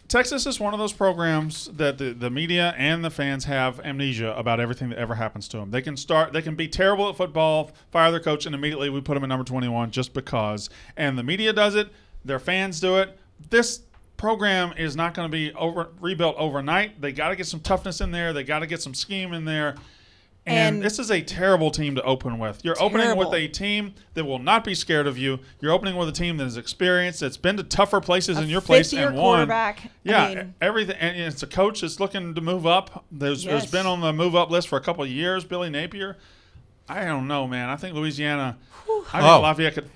Texas is one of those programs that the media and the fans have amnesia about everything that ever happens to them. They can be terrible at football, fire their coach, and immediately we put them at number 21 just because. And the media does it. Their fans do it. This program is not going to be rebuilt overnight. They got to get some toughness in there. They got to get some scheme in there. And this is a terrible team to open with. You're opening with a team that will not be scared of you. You're opening with a team that is experienced, that's been to tougher places in your place and won. Quarterback. Yeah, everything. And it's a coach that's looking to move up. There's been on the move up list for a couple of years. Billy Napier. I don't know, man. I think Louisiana. I think Lafayette could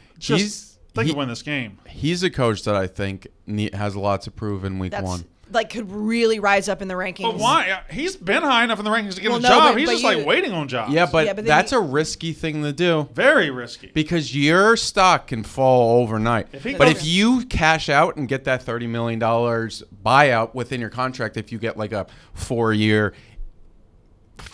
could win this game. He's a coach that I think has a lot to prove in week 1. Like could really rise up in the rankings. But why? He's been high enough in the rankings to get a job. He's just like waiting on jobs. Yeah, but that's a risky thing to do. Very risky. Because your stock can fall overnight. If you cash out and get that $30 million buyout within your contract, if you get like a 4-year,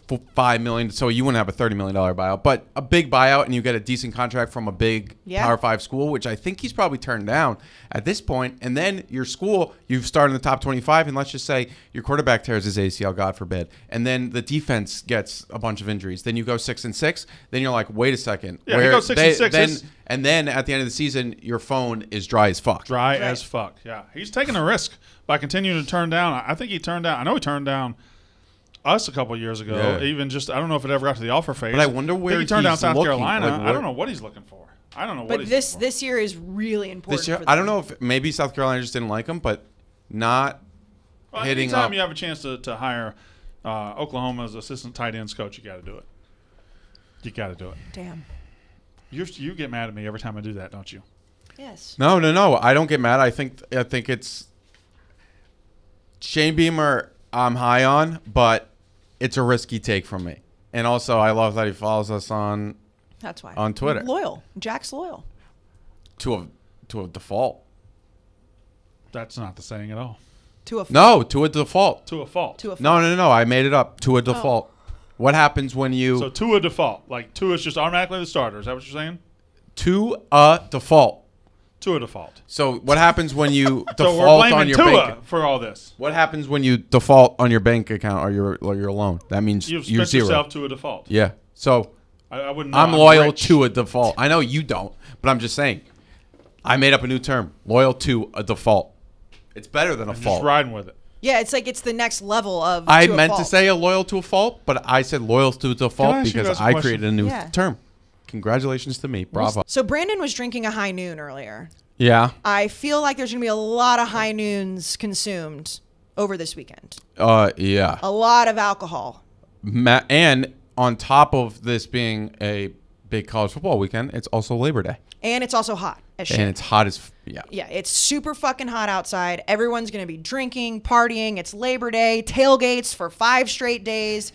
$5 million, so you wouldn't have a $30 million buyout, but a big buyout and you get a decent contract from a big Power 5 school, which I think he's probably turned down at this point, and then your school, you've started in the top 25, and let's just say your quarterback tears his ACL, God forbid, and then the defense gets a bunch of injuries. Then you go 6-6, then you're like, wait a second. Yeah, you go 6-6. And then at the end of the season, your phone is dry as fuck. Dry as fuck, yeah. He's taking a risk by continuing to turn down. I think he turned down. I know he turned down us a couple of years ago. Yeah. Even just, I don't know if it ever got to the offer phase. But I wonder where he turned down he's South looking. Carolina. Like, I don't know what he's looking for. I don't know what he's looking for. But this year is really important. This year, for them. I don't know if maybe South Carolina just didn't like him, but not hitting anytime up. you have a chance to hire Oklahoma's assistant tight ends coach, you got to do it. You got to do it. Damn. You get mad at me every time I do that, don't you? Yes. No. I don't get mad. I think it's Shane Beamer. I'm high on, but it's a risky take from me. And also, I love that he follows us on Twitter. Loyal. Jack's loyal. To a default. That's not the saying at all. To a default. To a fault. No. I made it up. To a default. What happens when you... So to a default. Like Tua is just automatically the starter. Is that what you're saying? To a default. To a default. So what happens when you so default we're blaming on your Tua bank for all this? What happens when you default on your bank account or your loan? That means You've you're spent zero. yourself to a default. Yeah. So I wouldn't know. I'm loyal rich. to a default. I know you don't, but I'm just saying. I made up a new term. Loyal to a default. It's better than a fault. Just riding with it. Yeah, it's like it's the next level of. I meant to say a loyal to a fault, but I said loyal to a default because I created a new term. Congratulations to me. Bravo. So Brandon was drinking a high noon earlier. Yeah. I feel like there's going to be a lot of high noons consumed over this weekend. Yeah. A lot of alcohol. And on top of this being a big college football weekend, it's also Labor Day. And it's also hot as shit. And it's hot as yeah. Yeah, it's super fucking hot outside. Everyone's going to be drinking, partying. It's Labor Day, tailgates for 5 straight days.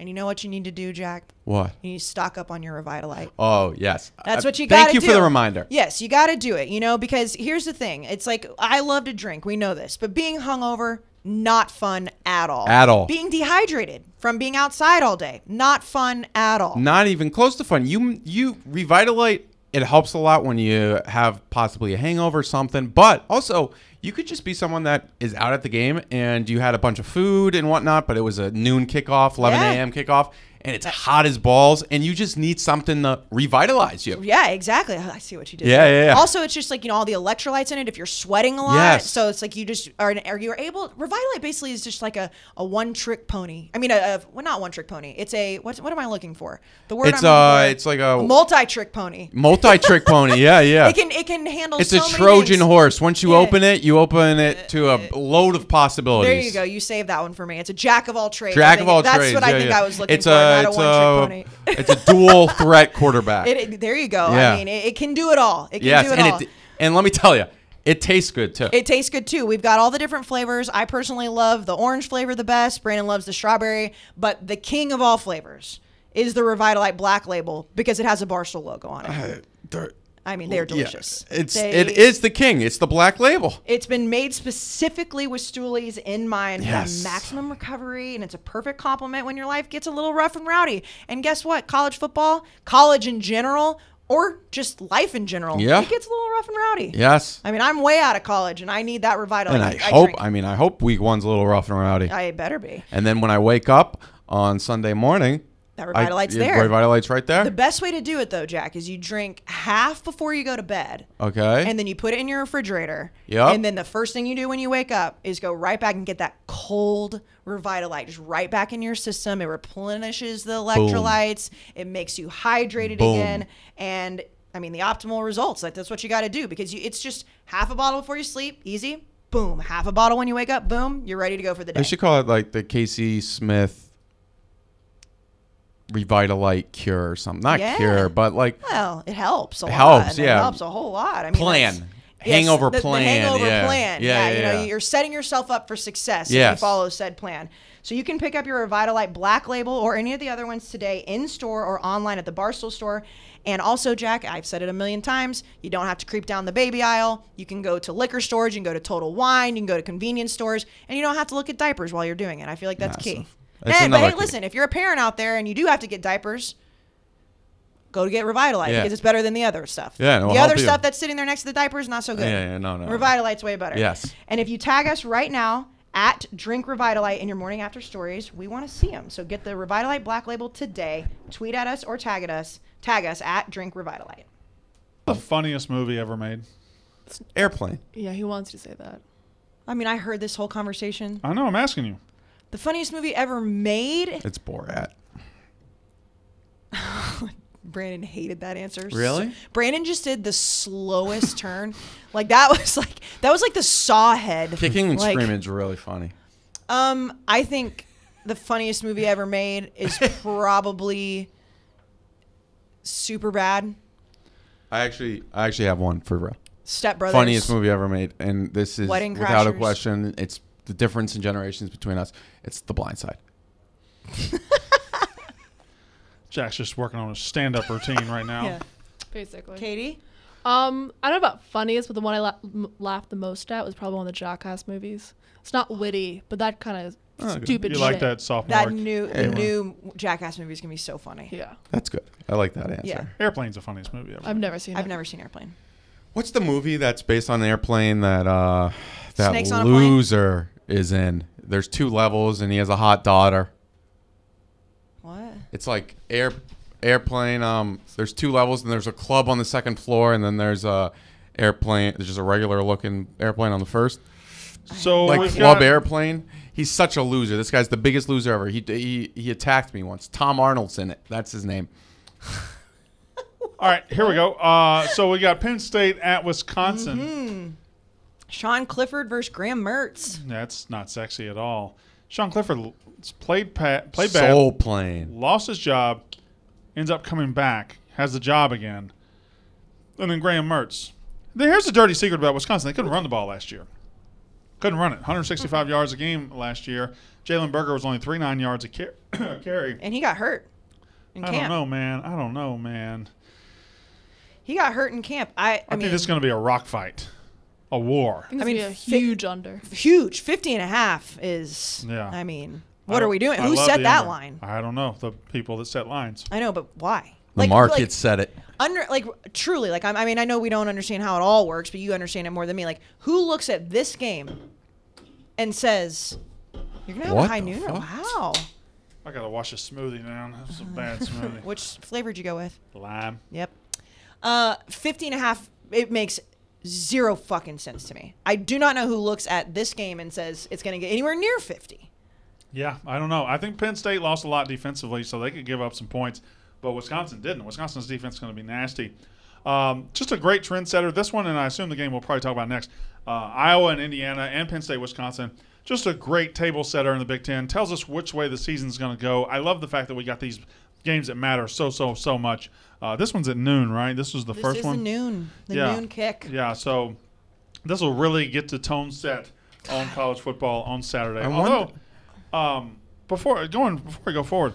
And you know what you need to do, Jack? What? You need to stock up on your Revitalyte. Oh, yes. That's what you got to do. Thank you for the reminder. Yes, you got to do it, because here's the thing. It's like, I love to drink. We know this. But being hungover, not fun at all. At all. Being dehydrated from being outside all day, not fun at all. Not even close to fun. You Revitalyte, it helps a lot when you have possibly a hangover or something. But also, you could just be someone that is out at the game and you had a bunch of food and whatnot, but it was a noon kickoff, 11 a.m. kickoff, and it's hot as balls, and you just need something to revitalize you. Yeah, exactly. I see what you did. Yeah, there. yeah. Also, it's just like, all the electrolytes in it if you're sweating a lot. Yes. So it's like you just are you're able. Revitalyte basically is just like a one-trick pony. I mean, well, not one-trick pony. It's a what am I looking for? The word It's I'm looking for. it's like a multi-trick pony. Multi-trick pony. Yeah, yeah. It can handle. It's so a many Trojan things. horse. Once you open it to a load of possibilities. There you go. You saved that one for me. It's a jack of all trades. Jack of all That's trades. what I think I was looking for. Not a one-trick pony. It's a dual threat quarterback. There you go. Yeah. I mean, it can do it all. It can do it all. And let me tell you, it tastes good too. It tastes good too. We've got all the different flavors. I personally love the orange flavor the best. Brandon loves the strawberry. But the king of all flavors is the Revitalyte Black Label because it has a Barstool logo on it. They're delicious. Yeah, it is the king. It's the Black Label. It's been made specifically with Stoolies in mind Yes. for maximum recovery, and it's a perfect complement when your life gets a little rough and rowdy. And guess what? College football, college in general, or just life in general, it gets a little rough and rowdy. Yes. I mean, I'm way out of college, and I need that Revitalyte. And I hope week one's a little rough and rowdy. I better be. And then when I wake up on Sunday morning, that Revitalyte's there. Revitalyte's right there. The best way to do it, though, Jack, is you drink half before you go to bed. Okay. And then you put it in your refrigerator. Yep. And then the first thing you do when you wake up is go right back and get that cold Revitalyte just right back in your system. It replenishes the electrolytes. Boom. It makes you hydrated again. And, I mean, the optimal results. That's what you got to do because it's just half a bottle before you sleep. Easy. Boom. Half a bottle when you wake up. Boom. You're ready to go for the day. They should call it like the Kayce Smith Revitalyte cure or something. Not cure, but like. Well, it helps a lot. Helps, yeah. It helps a whole lot. I mean, plan. Hangover plan. The hangover yeah. plan. Yeah, you're setting yourself up for success if you follow said plan. So you can pick up your Revitalyte Black Label or any of the other ones today in store or online at the Barstool Store. And also, Jack, I've said it a million times, you don't have to creep down the baby aisle. You can go to liquor stores, you can go to Total Wine, you can go to convenience stores, and you don't have to look at diapers while you're doing it. I feel like that's key. But hey, listen, if you're a parent out there and you do have to get diapers, go to get Revitalyte because it's better than the other stuff. Yeah, the other stuff that's sitting there next to the diapers, not so good. No. Revitalyte's way better. Yes. And if you tag us right now at Drink Revitalyte in your morning after stories, we want to see them. So get the Revitalyte Black Label today. Tweet at us or tag us at Drink Revitalyte. The funniest movie ever made. Airplane. Yeah, he wants to say that. I mean, I heard this whole conversation. I know. I'm asking you. The funniest movie ever made? It's Borat. Brandon hated that answer. Really? Brandon just did the slowest turn. Like that was like the saw head. Kicking and screaming is really funny. I think the funniest movie ever made is probably Superbad. I actually have one for real. Step Brothers. Funniest movie ever made, and this is Wedding without a Crashers. question. It's the difference in generations between us. It's The Blind Side. Jack's just working on a stand-up routine right now. Yeah. Basically. Katie? I don't know about funniest, but the one I laughed the most at was probably one of the Jackass movies. It's not witty, but that kind of stupid You shit. like that sophomore? That new Jackass movie is going to be so funny. Yeah. That's good. I like that answer. Yeah. Airplane's the funniest movie ever. I've never seen it. I've never seen Airplane. What's the movie that's based on an airplane that Snakes on a Plane? loser is in? There's 2 levels, and he has a hot daughter. What? It's like airplane. There's 2 levels, and there's a club on the second floor, and then there's a airplane. There's just a regular looking airplane on the first. So Like we've club got- airplane. He's such a loser. This guy's the biggest loser ever. He attacked me once. Tom Arnold's in it. That's his name. All right, here we go. So we got Penn State at Wisconsin. Mm-hmm. Sean Clifford versus Graham Mertz. That's not sexy at all. Sean Clifford played bad, Soul plane. lost his job, ends up coming back, has the job again. And then Graham Mertz. Here's the dirty secret about Wisconsin. They couldn't run the ball last year. Couldn't run it. 165 yards a game last year. Jalen Berger was only 39 yards a carry. And he got hurt in camp. I don't know, man. He got hurt in camp. I think mean, this is going to be a rock fight, a war. I mean, a huge under. Huge. 50.5 is. Yeah. I mean, what are we doing? I Who love set the that under. line? I don't know. The people that set lines. I know, but why? The market said it. Truly, I mean, I know we don't understand how it all works, but you understand it more than me. Like, who looks at this game and says, "You're gonna have What a high the nooner"? fuck? Wow. I got to wash a smoothie down. This is a bad smoothie. Which flavor did you go with? Lime. Yep. 50.5. It makes zero fucking sense to me. I do not know who looks at this game and says it's gonna get anywhere near 50. Yeah, I don't know. I think Penn State lost a lot defensively, so they could give up some points. But Wisconsin didn't. Wisconsin's defense is going to be nasty. Just a great trendsetter. This one, and I assume the game we'll probably talk about next, Iowa and Indiana and Penn State, Wisconsin. Just a great table setter in the Big Ten. Tells us which way the season's going to go. I love the fact that we got these games that matter so much. This one's at noon, right? This was the first one? This is the noon kick. Yeah, so this will really get the tone set on college football on Saturday. Before I go forward,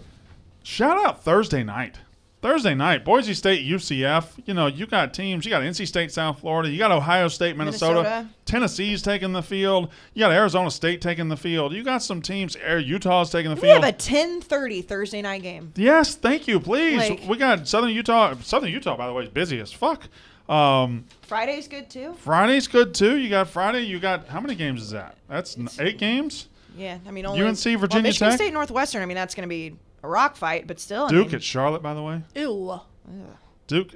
shout out Thursday night. Boise State, UCF. You know, you got teams. You got NC State, South Florida. You got Ohio State, Minnesota. Tennessee's taking the field. You got Arizona State taking the field. You got some teams. Utah's taking the field. We have a 10:30 Thursday night game. Yes, thank you. Please. We got Southern Utah. Southern Utah, by the way, is busy as fuck. Friday's good too. Friday's good too. You got Friday. You got how many games is that? That's 8 games. Yeah, I mean only UNC, Virginia Michigan Tech, State, Northwestern. I mean that's going to be a rock fight, but still. Duke at Charlotte, by the way. Ew. Duke.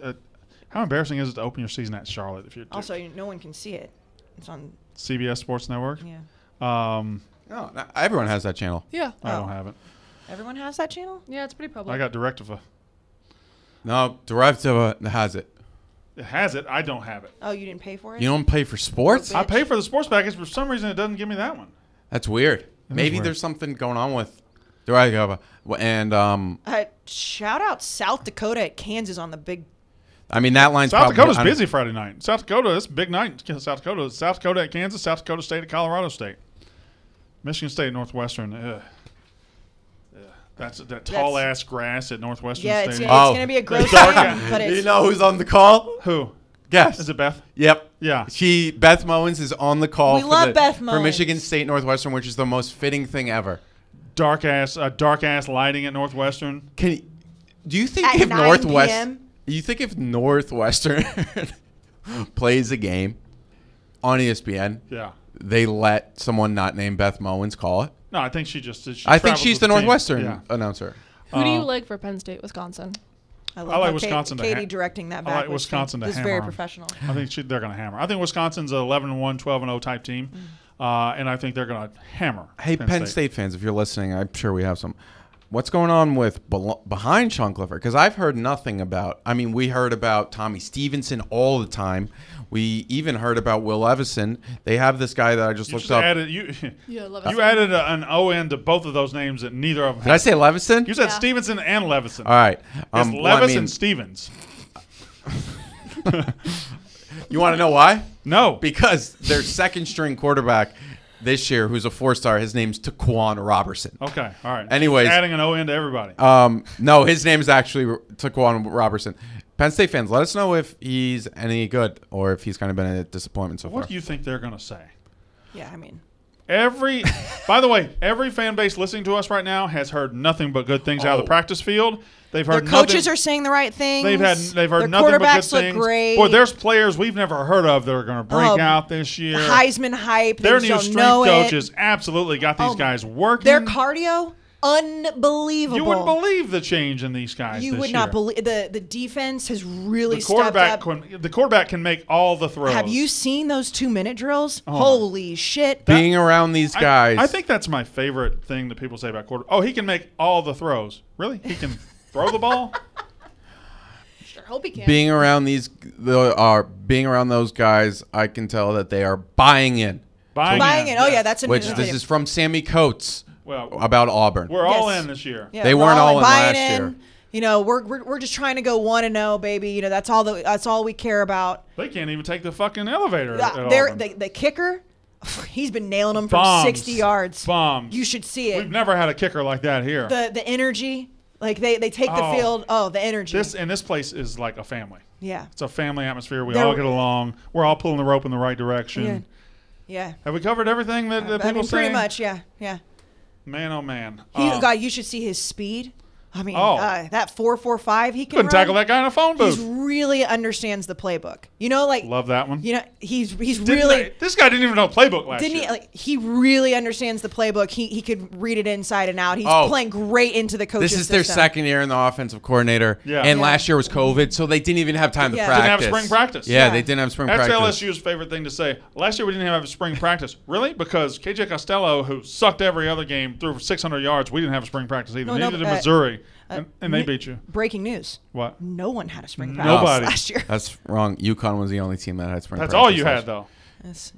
How embarrassing is it to open your season at Charlotte if you're Duke? Also, no one can see it. It's on CBS Sports Network. Yeah. No, everyone has that channel. Yeah. I don't have it. Everyone has that channel. Yeah, it's pretty public. I got Directiva. No, Directiva has it. It has it. I don't have it. Oh, you didn't pay for it? You don't pay for sports? Oh, I pay for the sports package, but for some reason it doesn't give me that one. That's weird. Maybe weird. there's something going on with Directiva. And shout out South Dakota at Kansas on the big. I mean that line's South probably Dakota's busy Friday night. South Dakota, it's a big night. South Dakota at Kansas. South Dakota State at Colorado State. Michigan State, Northwestern. Ugh. That tall ass grass at Northwestern Yeah, State. it's going to be a gross game, but it's You know who's on the call? Who? Guess. Is it Beth? Yep. Yeah. Beth Mowens is on the call We love Beth for Mowens. Michigan State Northwestern, which is the most fitting thing ever. Dark ass lighting at Northwestern. Do you think At if 9 p.m.? You think if Northwestern plays a game on ESPN, Yeah. they let someone not named Beth Mowens call it? No, I think she just. I think she's the team. Northwestern Yeah. announcer. Who do you like for Penn State, Wisconsin? I like how Wisconsin to Katie ha- directing that I back. like Wisconsin to This is hammer very on. professional. I think they're going to hammer. I think Wisconsin's an 11-1, 12-0 type team, and I think they're going to hammer. Hey, Penn State fans, if you're listening, I'm sure we have some. What's going on with behind Sean Clifford? Because I've heard nothing about. I mean, we heard about Tommy Stevenson all the time. We even heard about Will Leveson. They have this guy that I just looked up. Yeah, Leveson. You added an O-N to both of those names that neither of them. Did I say Leveson? You said Yeah. Stevenson and Leveson. All right. It's Leveson Stevens. You want to know why? No. Because their second string quarterback this year, who's a 4-star, his name's Taquan Robertson. Okay. All right. Anyways. Adding an O-N to everybody. No, his name is actually Taquan Robertson. Penn State fans, let us know if he's any good or if he's kind of been a disappointment so far. What do you think they're going to say? Yeah, I mean. By the way, every fan base listening to us right now has heard nothing but good things out of the practice field. They've heard Their coaches are saying the right things. They've heard Their nothing but good quarterbacks things. look great. Boy, there's players we've never heard of that are going to break out this year. Heisman hype. Their they new just don't know strength it. coaches absolutely got these guys working. Their cardio, unbelievable. You wouldn't believe the change in these guys. You this would year. not believe the defense has really The stepped up. quarterback can make all the throws. Have you seen those 2-minute drills? Holy shit! Being around these guys. I think that's my favorite thing that people say about quarterback. Oh, he can make all the throws. Really? He can throw the ball? Sure hope he can. being around those guys, I can tell that they are buying in. Buying it. Oh yeah, that's an Which initiative. this is from Sammy Coates Well, about Auburn. we're all Yes. in this year. Yeah, They we're weren't all in buying last year. You know, we're just trying to go 1-0, baby. You know, that's all we care about. They can't even take the fucking elevator at They're- Auburn. the kicker, He's been nailing them from Bombs. 60 yards. Bombs. You should see it. We've never had a kicker like that here. The energy. Like, they take the field. Oh, the energy. This place is like a family. Yeah. It's a family atmosphere. We all get along. We're all pulling the rope in the right direction. Yeah. Have we covered everything that people say? Pretty much, yeah. Man, oh, man. God, you should see his speed. I mean, that 4.45 he can Couldn't tackle that guy in a phone booth. He really understands the playbook. You know, like love that one. You know, he's really. This guy didn't even know playbook last year. Didn't he? Like, he really understands the playbook. He could read it inside and out. He's playing great into the coach's This is their system. second year in the offensive coordinator. Yeah. And last year was COVID, so they didn't even have time to practice. Didn't have spring practice. Yeah, they didn't have spring practice. That's LSU's favorite thing to say. Last year we didn't have a spring practice. Really? Because KJ Costello, who sucked every other game, threw for 600 yards. We didn't have a spring practice either. Neither did Missouri. And they beat you. Breaking news. What? No one had a spring practice Nobody. last year. That's wrong. UConn was the only team that had spring practice. That's all you had, though.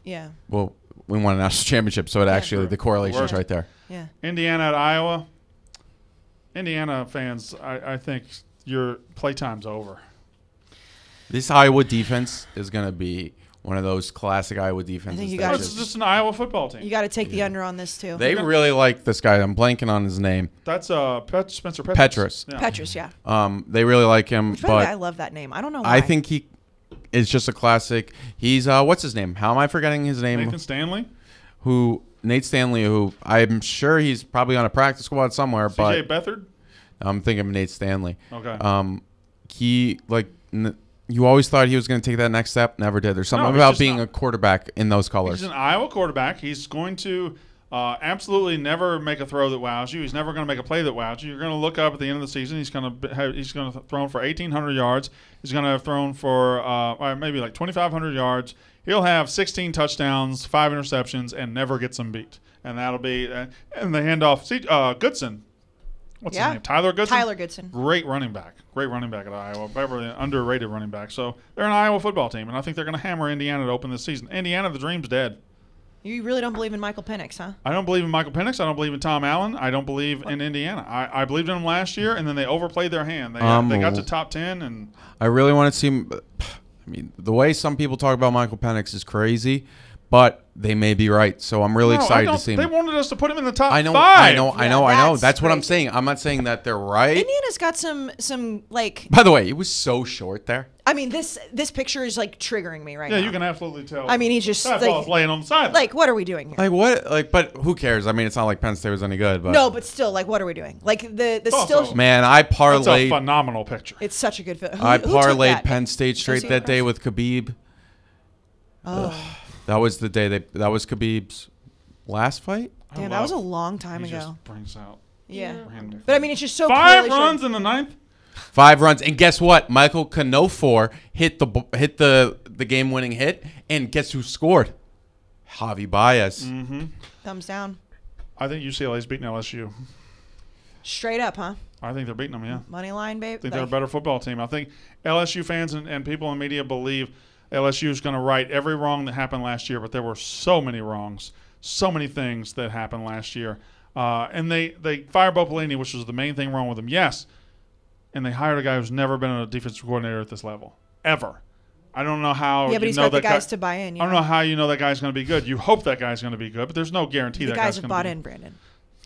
Yeah. Well, we won a national championship, so it actually, the correlation's right there. Yeah. Indiana at Iowa. Indiana fans, I think your playtime's over. This Iowa defense is going to be one of those classic Iowa defenses. It's just an Iowa football team. You got to take the under on this, too. They really like this guy. I'm blanking on his name. That's Spencer Petras. Petras. Yeah. Petras, yeah. They really like him. But I love that name. I don't know why. I think he is just a classic. He's, what's his name? How am I forgetting his name? Nathan Stanley? Nate Stanley, who I'm sure he's probably on a practice squad somewhere. CJ Beathard? I'm thinking of Nate Stanley. Okay. You always thought he was going to take that next step. Never did. There's something about being a quarterback in those colors. He's an Iowa quarterback. He's going to absolutely never make a throw that wows you. He's never going to make a play that wows you. You're going to look up at the end of the season. He's going to have thrown for 1,800 yards. He's going to have thrown for maybe like 2,500 yards. He'll have 16 touchdowns, 5 interceptions, and never get them beat. And that'll be and the handoff. Goodson. What's his name? Tyler Goodson? Tyler Goodson. Great running back at Iowa. Probably an underrated running back. So they're an Iowa football team, and I think they're going to hammer Indiana to open this season. Indiana, the dream's dead. You really don't believe in Michael Penix, huh? I don't believe in Michael Penix. I don't believe in Tom Allen. I don't believe in Indiana. I believed in them last year, and then they overplayed their hand. They got to top 10. And I really want to see him. I mean, the way some people talk about Michael Penix is crazy, but they may be right. So I'm really excited to see him. They wanted us to put him in the top 5. I know. That's what I'm saying. I'm not saying that they're right. Indiana's got some like. By the way, he was so short there. I mean, this picture is like triggering me right now. Yeah, you can absolutely tell. I mean, he's just that ball's laying on the side. Like, what are we doing here? Like what? Like, but who cares? I mean, it's not like Penn State was any good. But no, but still, like, what are we doing? Like the still. Man, I parlayed. That's a phenomenal picture. It's such a good film. I parlayed Penn State straight that day with Khabib. Oh. That was the day that was Khabib's last fight. Damn, that was a long time ago. Just brings out. Yeah. But I mean, it's just so 5 runs in the 9th. 5 runs, and guess what? Michael Canofor hit the game-winning hit, and guess who scored? Javi Baez. Mm-hmm. Thumbs down. I think UCLA's beating LSU. Straight up, huh? I think they're beating them, yeah. Money line, babe. I think they're a better football team. I think LSU fans and people in media believe LSU is going to right every wrong that happened last year, but there were so many wrongs, so many things that happened last year. And they fired Bo Pelini, which was the main thing wrong with him. Yes. And they hired a guy who's never been a defensive coordinator at this level, ever. I don't know how. Yeah, but he's got the guys to buy in. I don't know how you know that guy's going to be good. You hope that guy's going to be good, but there's no guarantee that guy's going to be. The guys have bought in, Brandon.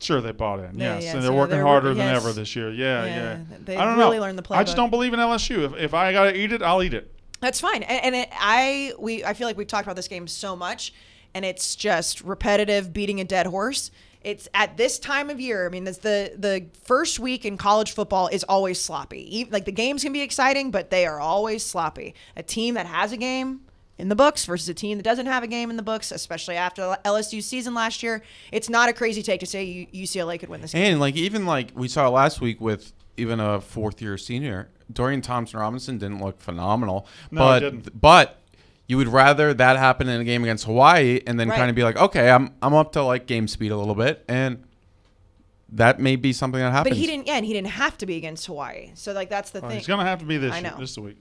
Sure, they bought in. Yes, yeah, and they're working harder than ever this year. Yeah. They I don't really know. learned the playbook. I just don't believe in LSU. If I got to eat it, I'll eat it. That's fine. I feel like we've talked about this game so much, and it's just repetitive, beating a dead horse. It's at this time of year. I mean, the first week in college football is always sloppy. Like the games can be exciting, but they are always sloppy. A team that has a game in the books versus a team that doesn't have a game in the books, especially after LSU's season last year, it's not a crazy take to say UCLA could win this game. And even we saw last week with even a 4th-year senior, Dorian Thompson-Robinson didn't look phenomenal. No, he didn't. But you would rather that happen in a game against Hawaii and then kind of be like, okay, I'm up to like game speed a little bit, and that may be something that happens. But he didn't. Yeah, and he didn't have to be against Hawaii. So like that's the thing. He's going to have to be this week.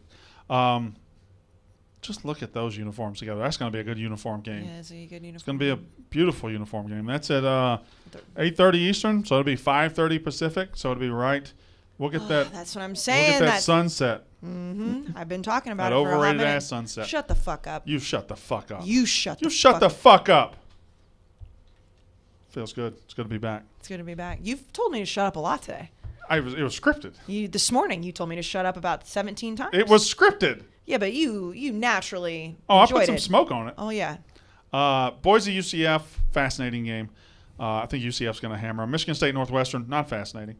Just look at those uniforms together. That's going to be a good uniform game. Yeah, it's a good uniform. It's going to be a beautiful uniform game. That's at 8:30 Eastern, so it'll be 5:30 Pacific. So it'll be right. We'll get that. That's what I'm saying. We'll get that sunset. Mm-hmm. I've been talking about that it for a hot minute. overrated ass sunset. Shut the fuck up. You shut the fuck up. You shut the fuck up. You shut the fuck up. Feels good. It's good to be back. It's good to be back. You've told me to shut up a lot today. It was scripted. This morning you told me to shut up about 17 times. It was scripted. Yeah, but you naturally Oh, I enjoyed put some it. smoke on it. Oh yeah. Boise UCF, fascinating game. I think UCF's going to hammer 'em. Michigan State Northwestern, not fascinating.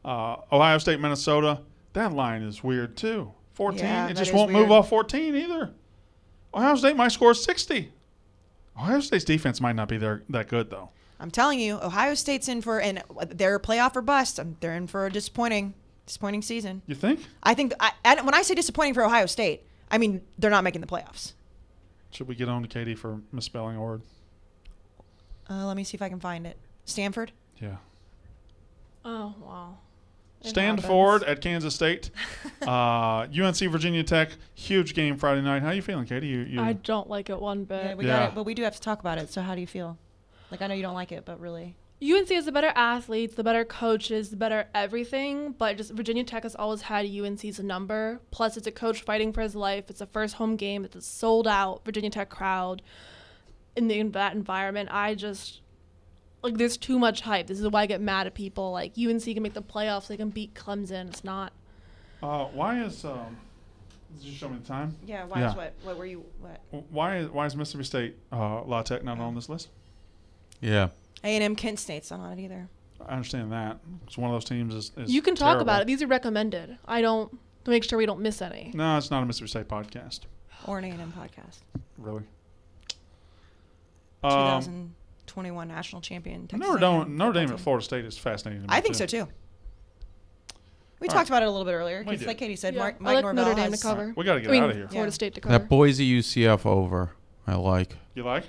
Ohio State Minnesota, that line is weird too. 14. Yeah, It that just is won't move weird. off 14 either. Ohio State might score 60. Ohio State's defense might not be that good though. I'm telling you, Ohio State's in for, and they're playoff or bust. They're in for a disappointing season. You think? I think, and when I say disappointing for Ohio State, I mean they're not making the playoffs. Should we get on to Katie for misspelling a word? Let me see if I can find it. Stanford. Yeah. Oh, wow. It Stand happens. forward at Kansas State. UNC Virginia Tech, huge game Friday night. How you feeling, Katie? You I don't like it one bit. Yeah, we Yeah. got it, but we do have to talk about it. So how do you feel? Like I know you don't like it, but really. UNC is the better athletes, the better coaches, the better everything, but just Virginia Tech has always had UNC's number. Plus, it's a coach fighting for his life. It's a first home game. It's a sold-out Virginia Tech crowd. In that environment, there's too much hype. This is why I get mad at people. Like, UNC can make the playoffs. They can beat Clemson. It's not. why is did you show me the time? Yeah. Yeah. Is what were you? What? Why is Mississippi State La Tech not on this list? Yeah. A&M Kent State's not on it either. I understand that. It's one of those teams is You can talk terrible. about it. These are recommended. To make sure we don't miss any. No, it's not a Mississippi State podcast. Or an A&M podcast. Really? 2021 national champion. Texas Notre A&M Dame football at team. Florida State is fascinating to me. I think so too. We All talked right. about it a little bit earlier. We 'Cause did. like Katie said, Yeah. Mike I like Norvell Notre Dame to has- cover. We got to get I mean, out of here. Florida Yeah. State to That cover. Boise UCF over, I like. You like?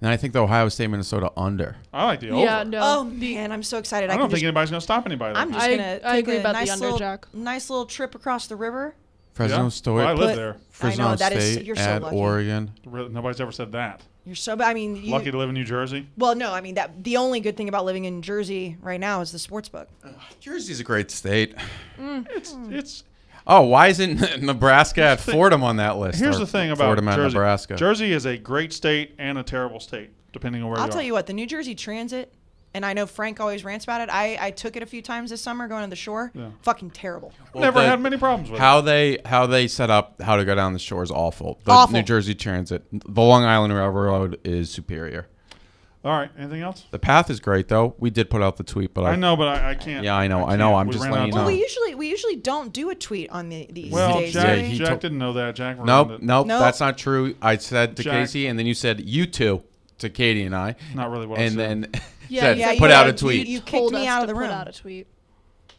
And I think the Ohio State Minnesota under. I like the over. Yeah, no. Oh man, I'm so excited. I don't can think just, anybody's going to stop anybody. I'm though. just I- gonna I take agree a about the nice under, little, Jack. nice little trip across the river. Fresno Yeah. State. Well, I live Put- there. Fresno I know, that is- State you're so at lucky. Oregon. Nobody's ever said that. You're so. I mean, you, Lucky to live in New Jersey. well, no, I mean that. The only good thing about living in Jersey right now is the sports book. Jersey's a great state. It's. Oh, why isn't Nebraska at Fordham on that list? Here's Or the thing about Fordham at Jersey. Nebraska. Jersey is a great state and a terrible state, depending on where I'll you tell are. you what, the New Jersey Transit, and I know Frank always rants about it. I took it a few times this summer going to the shore. Yeah. Fucking terrible. Well, Never the- had many problems with it. How they set up how to go down the shore is awful. The Awful. New Jersey Transit, the Long Island Railroad is superior. All right. Anything else? The path is great though. We did put out the tweet, but I know, but I can't. Yeah, I know. can't. I'm We just ran letting out you of know. Well, time. we usually don't do a tweet on these Well, days. Jack, Yeah, he Jack told- didn't know that. Jack ruined Nope, it. nope, Nope. that's not true. I said to Jack- Casey, and then you said you two to Katie and I, Not really what I and said. then Yeah, said yeah, put you out a did. tweet. You kicked Told me us out to of the put room. out a tweet.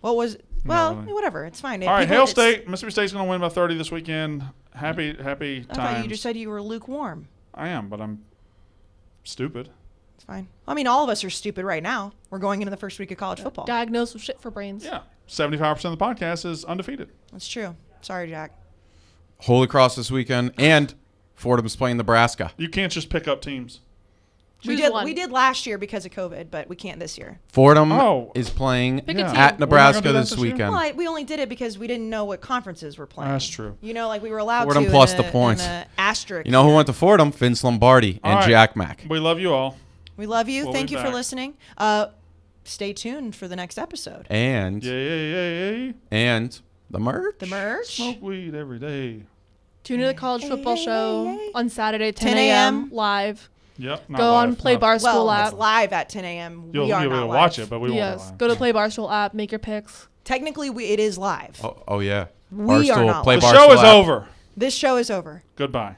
What was? Well, really. whatever. It's fine. All right, People- Hail it's- State. Mississippi State's going to win by 30 this weekend. Happy I thought times. you just said you were lukewarm. I am, but I'm stupid. It's fine. I mean, all of us are stupid right now. We're going into the first week of college football. Diagnosed with shit for brains. Yeah. 75% of the podcast is undefeated. That's true. Sorry, Jack. Holy Cross this weekend, and Fordham's playing Nebraska. You can't just pick up teams. Choose one. We did last year because of COVID, but we can't this year. Fordham Oh. is playing Pick a Yeah. team. at We're not gonna Nebraska do that this this year? weekend. Well, we only did it because we didn't know what conferences were playing. That's true. You know, like we were allowed Fordham to. plus in the a- points. in a asterisk. You know who went to Fordham? Vince Lombardi and All right. Jack Mack. We love you all. We love you. We'll Thank be you for back. listening. Stay tuned for the next episode. And Yay. and the merch. The merch. Smoke weed every day. Tune in to the college football show Yay. on Saturday, 10 10 a.m. live. Yep. Not Go on live. Play Not- Barstool Well, app. it's live at 10 a.m. You'll we are be not able to live. watch it, but we won't Yes. be live. Go to Play Barstool app. Make your picks. Technically, it is live. Oh yeah. We are not Play The live. show Barstool is app. over. This show is over. Goodbye.